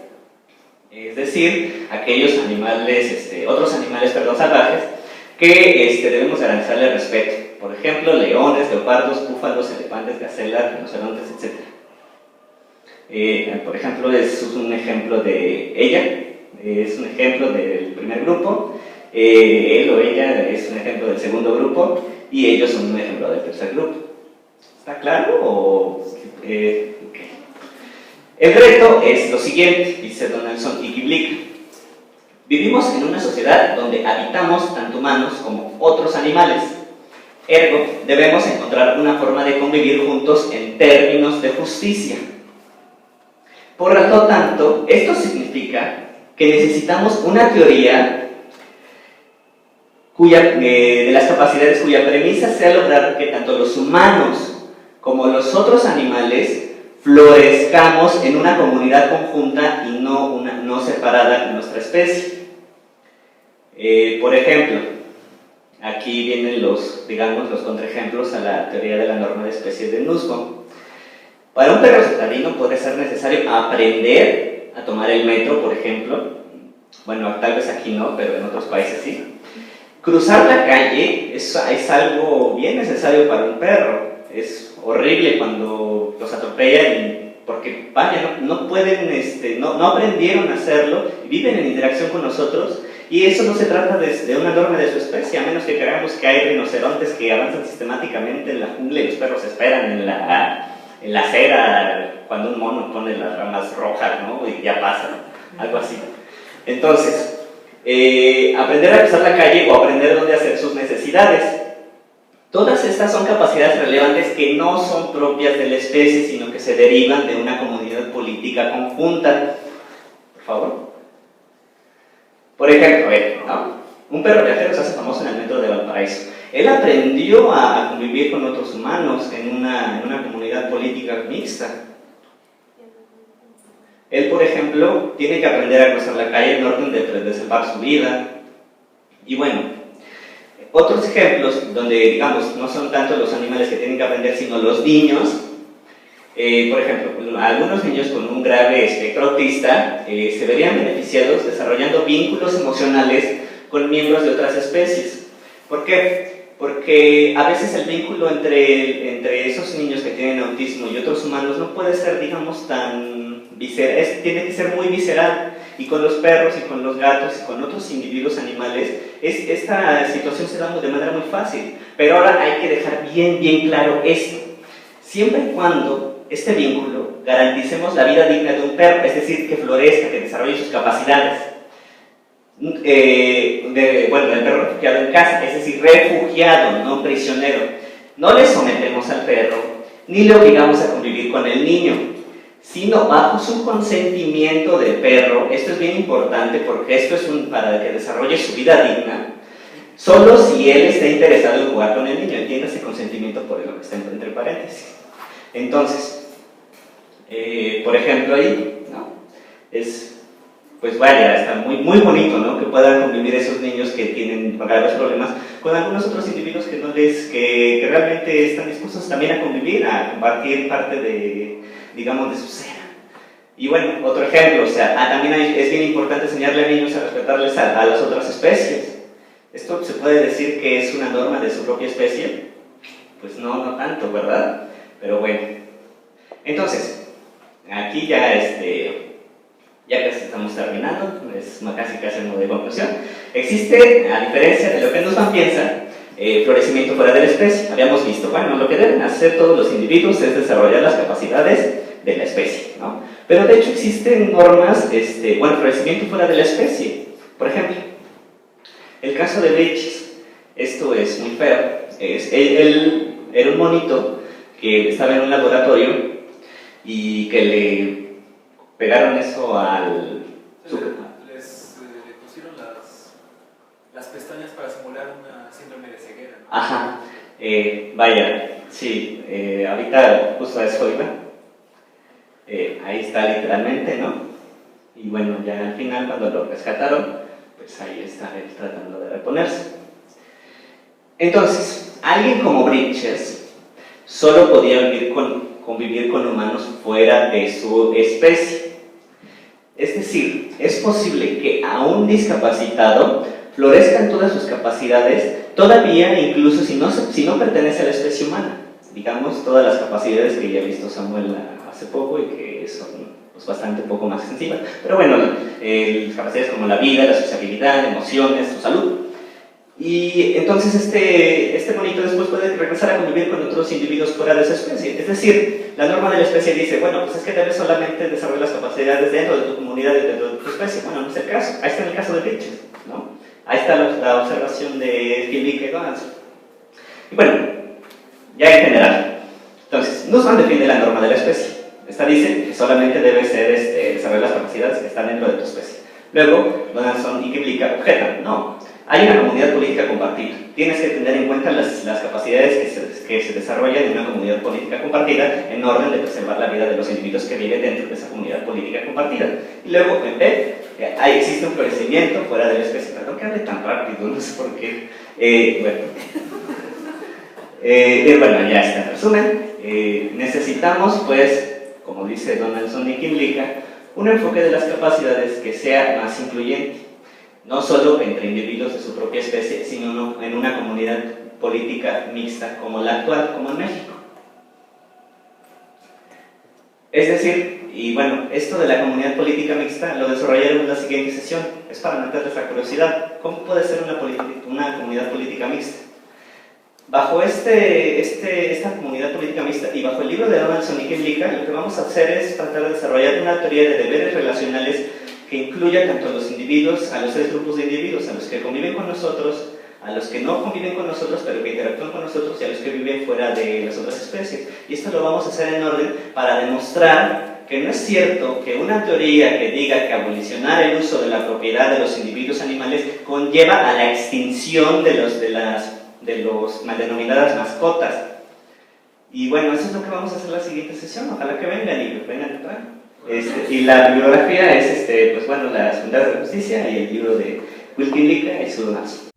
Es decir, aquellos animales, otros animales, salvajes, que debemos garantizarle respeto. Por ejemplo, leones, leopardos, búfalos, elefantes, gacelas, rinocerontes, etc. Por ejemplo, es un ejemplo de ella, es un ejemplo del primer grupo, él o ella es un ejemplo del segundo grupo, y ellos son un ejemplo del tercer grupo. ¿Está claro? Okay. El reto es lo siguiente, dice Donaldson y Kimlicka. Vivimos en una sociedad donde habitamos tanto humanos como otros animales. Ergo, debemos encontrar una forma de convivir juntos en términos de justicia. Por lo tanto, esto significa que necesitamos una teoría de las capacidades cuya premisa sea lograr que tanto los humanos como los otros animales florezcamos en una comunidad conjunta y no separada de nuestra especie. Por ejemplo, aquí vienen los contraejemplos a la teoría de la norma de especies de Nussbaum. Para un perro citadino puede ser necesario aprender a tomar el metro, por ejemplo. Bueno, tal vez aquí no, pero en otros países sí. Cruzar la calle es algo bien necesario para un perro. es horrible cuando los atropellan, porque vaya, no pueden, no aprendieron a hacerlo, y viven en interacción con nosotros, y eso no se trata de una norma de su especie, a menos que creamos que hay rinocerontes que avanzan sistemáticamente en la jungla y los perros esperan en la acera cuando un mono pone las ramas rojas, ¿no? Y ya pasa, algo así. Entonces, aprender a cruzar la calle o aprender dónde hacer sus necesidades. Todas estas son capacidades relevantes que no son propias de la especie, sino que se derivan de una comunidad política conjunta. Por favor. Por ejemplo, ¿no? Un perro viajero se hace famoso en el metro de Valparaíso. Él aprendió a convivir con otros humanos en una comunidad política mixta. Él, por ejemplo, tiene que aprender a cruzar la calle en orden de salvar su vida. Y bueno, otros ejemplos donde, digamos, no son tanto los animales que tienen que aprender, sino los niños. Por ejemplo, algunos niños con un grave espectro autista se verían beneficiados desarrollando vínculos emocionales con miembros de otras especies. ¿Por qué? Porque a veces el vínculo entre esos niños que tienen autismo y otros humanos no puede ser, digamos, tan visceral, tiene que ser muy visceral. Y con los perros y con los gatos y con otros individuos animales, esta situación se da de manera muy fácil. Pero ahora hay que dejar bien claro esto. Siempre y cuando este vínculo garanticemos la vida digna de un perro, es decir, que florezca, que desarrolle sus capacidades. Bueno, el perro refugiado en casa, es decir, refugiado, no prisionero. No le sometemos al perro, ni le obligamos a convivir con el niño, sino bajo su consentimiento del perro. Esto es bien importante porque esto es para que desarrolle su vida digna, solo si él está interesado en jugar con el niño. Entienda ese consentimiento por lo que está entre paréntesis. Entonces, por ejemplo, ahí, ¿no? Pues vaya, está muy bonito, ¿no? Que puedan convivir esos niños que tienen graves problemas con algunos otros individuos que realmente están dispuestos también a convivir, a compartir parte de, digamos, de su ser. Y bueno, otro ejemplo, o sea, también es bien importante enseñarle a niños a respetarles a las otras especies. ¿Esto se puede decir que es una norma de su propia especie? Pues no tanto, ¿verdad? Pero bueno. Entonces, aquí ya casi estamos terminando, es casi modo de conclusión. Existe, a diferencia de lo que nos piensa, florecimiento fuera de la especie. Habíamos visto, bueno, lo que deben hacer todos los individuos es desarrollar las capacidades de la especie, ¿no? Pero de hecho existen normas, florecimiento fuera de la especie. Por ejemplo, el caso de Bridges. Esto es muy feo. Él era un monito que estaba en un laboratorio y que le pegaron eso al... Les pusieron las pestañas para simular una síndrome de ceguera, ¿no? Ajá, vaya, sí, ahorita justo a eso iba. Ahí está literalmente, ¿no? Y bueno, ya al final cuando lo rescataron, pues ahí está él tratando de reponerse. Entonces, alguien como Bridges solo podía convivir con humanos fuera de su especie. Es decir, es posible que a un discapacitado florezcan todas sus capacidades, todavía incluso si no pertenece a la especie humana. Digamos, todas las capacidades que ya ha visto Samuel hace poco y que son pues, bastante poco más extensivas. Pero bueno, las capacidades como la vida, la sociabilidad, emociones, su salud. Y entonces este monito después puede regresar a convivir con otros individuos fuera de esa especie. Es decir, la norma de la especie dice, bueno, pues es que debes solamente desarrollar las capacidades dentro de tu comunidad y dentro de tu especie. Bueno, no es el caso. Ahí está el caso de Bridges, ¿no? Ahí está la observación de Philip y Donaldson. Y bueno, ya en general. Entonces, Nussbaum defiende la norma de la especie. Esta dice que solamente debe ser desarrollar las capacidades que están dentro de tu especie. Luego, Donaldson y Kimball objetan, no. Hay una comunidad política compartida. Tienes que tener en cuenta las capacidades que se desarrollan en una comunidad política compartida en orden de preservar la vida de los individuos que viven dentro de esa comunidad política compartida. Y luego, en B, existe un florecimiento fuera de la especie. Perdón que hable tan rápido, no sé por qué. Bueno, ya está en resumen. Necesitamos, pues, como dice Donaldson y Kimball, un enfoque de las capacidades que sea más incluyente. No solo entre individuos de su propia especie, sino en una comunidad política mixta como la actual, como en México. Es decir, y bueno, esto de la comunidad política mixta lo desarrollaremos en la siguiente sesión. Es para meterles la curiosidad. ¿Cómo puede ser una comunidad política mixta? Bajo esta comunidad política mixta y bajo el libro de Donaldson y Kim Lica, lo que vamos a hacer es tratar de desarrollar una teoría de deberes relacionales que incluya tanto a los individuos, a los tres grupos de individuos, a los que conviven con nosotros, a los que no conviven con nosotros pero que interactúan con nosotros y a los que viven fuera de las otras especies. Y esto lo vamos a hacer en orden para demostrar que no es cierto que una teoría que diga que abolicionar el uso de la propiedad de los individuos animales conlleva a la extinción de los mal denominadas mascotas. Y bueno, eso es lo que vamos a hacer en la siguiente sesión. Ojalá que vengan y vengan temprano. Y la bibliografía es pues bueno, las Juntas de Justicia y el libro de Wilkin Lica y su Donaldson.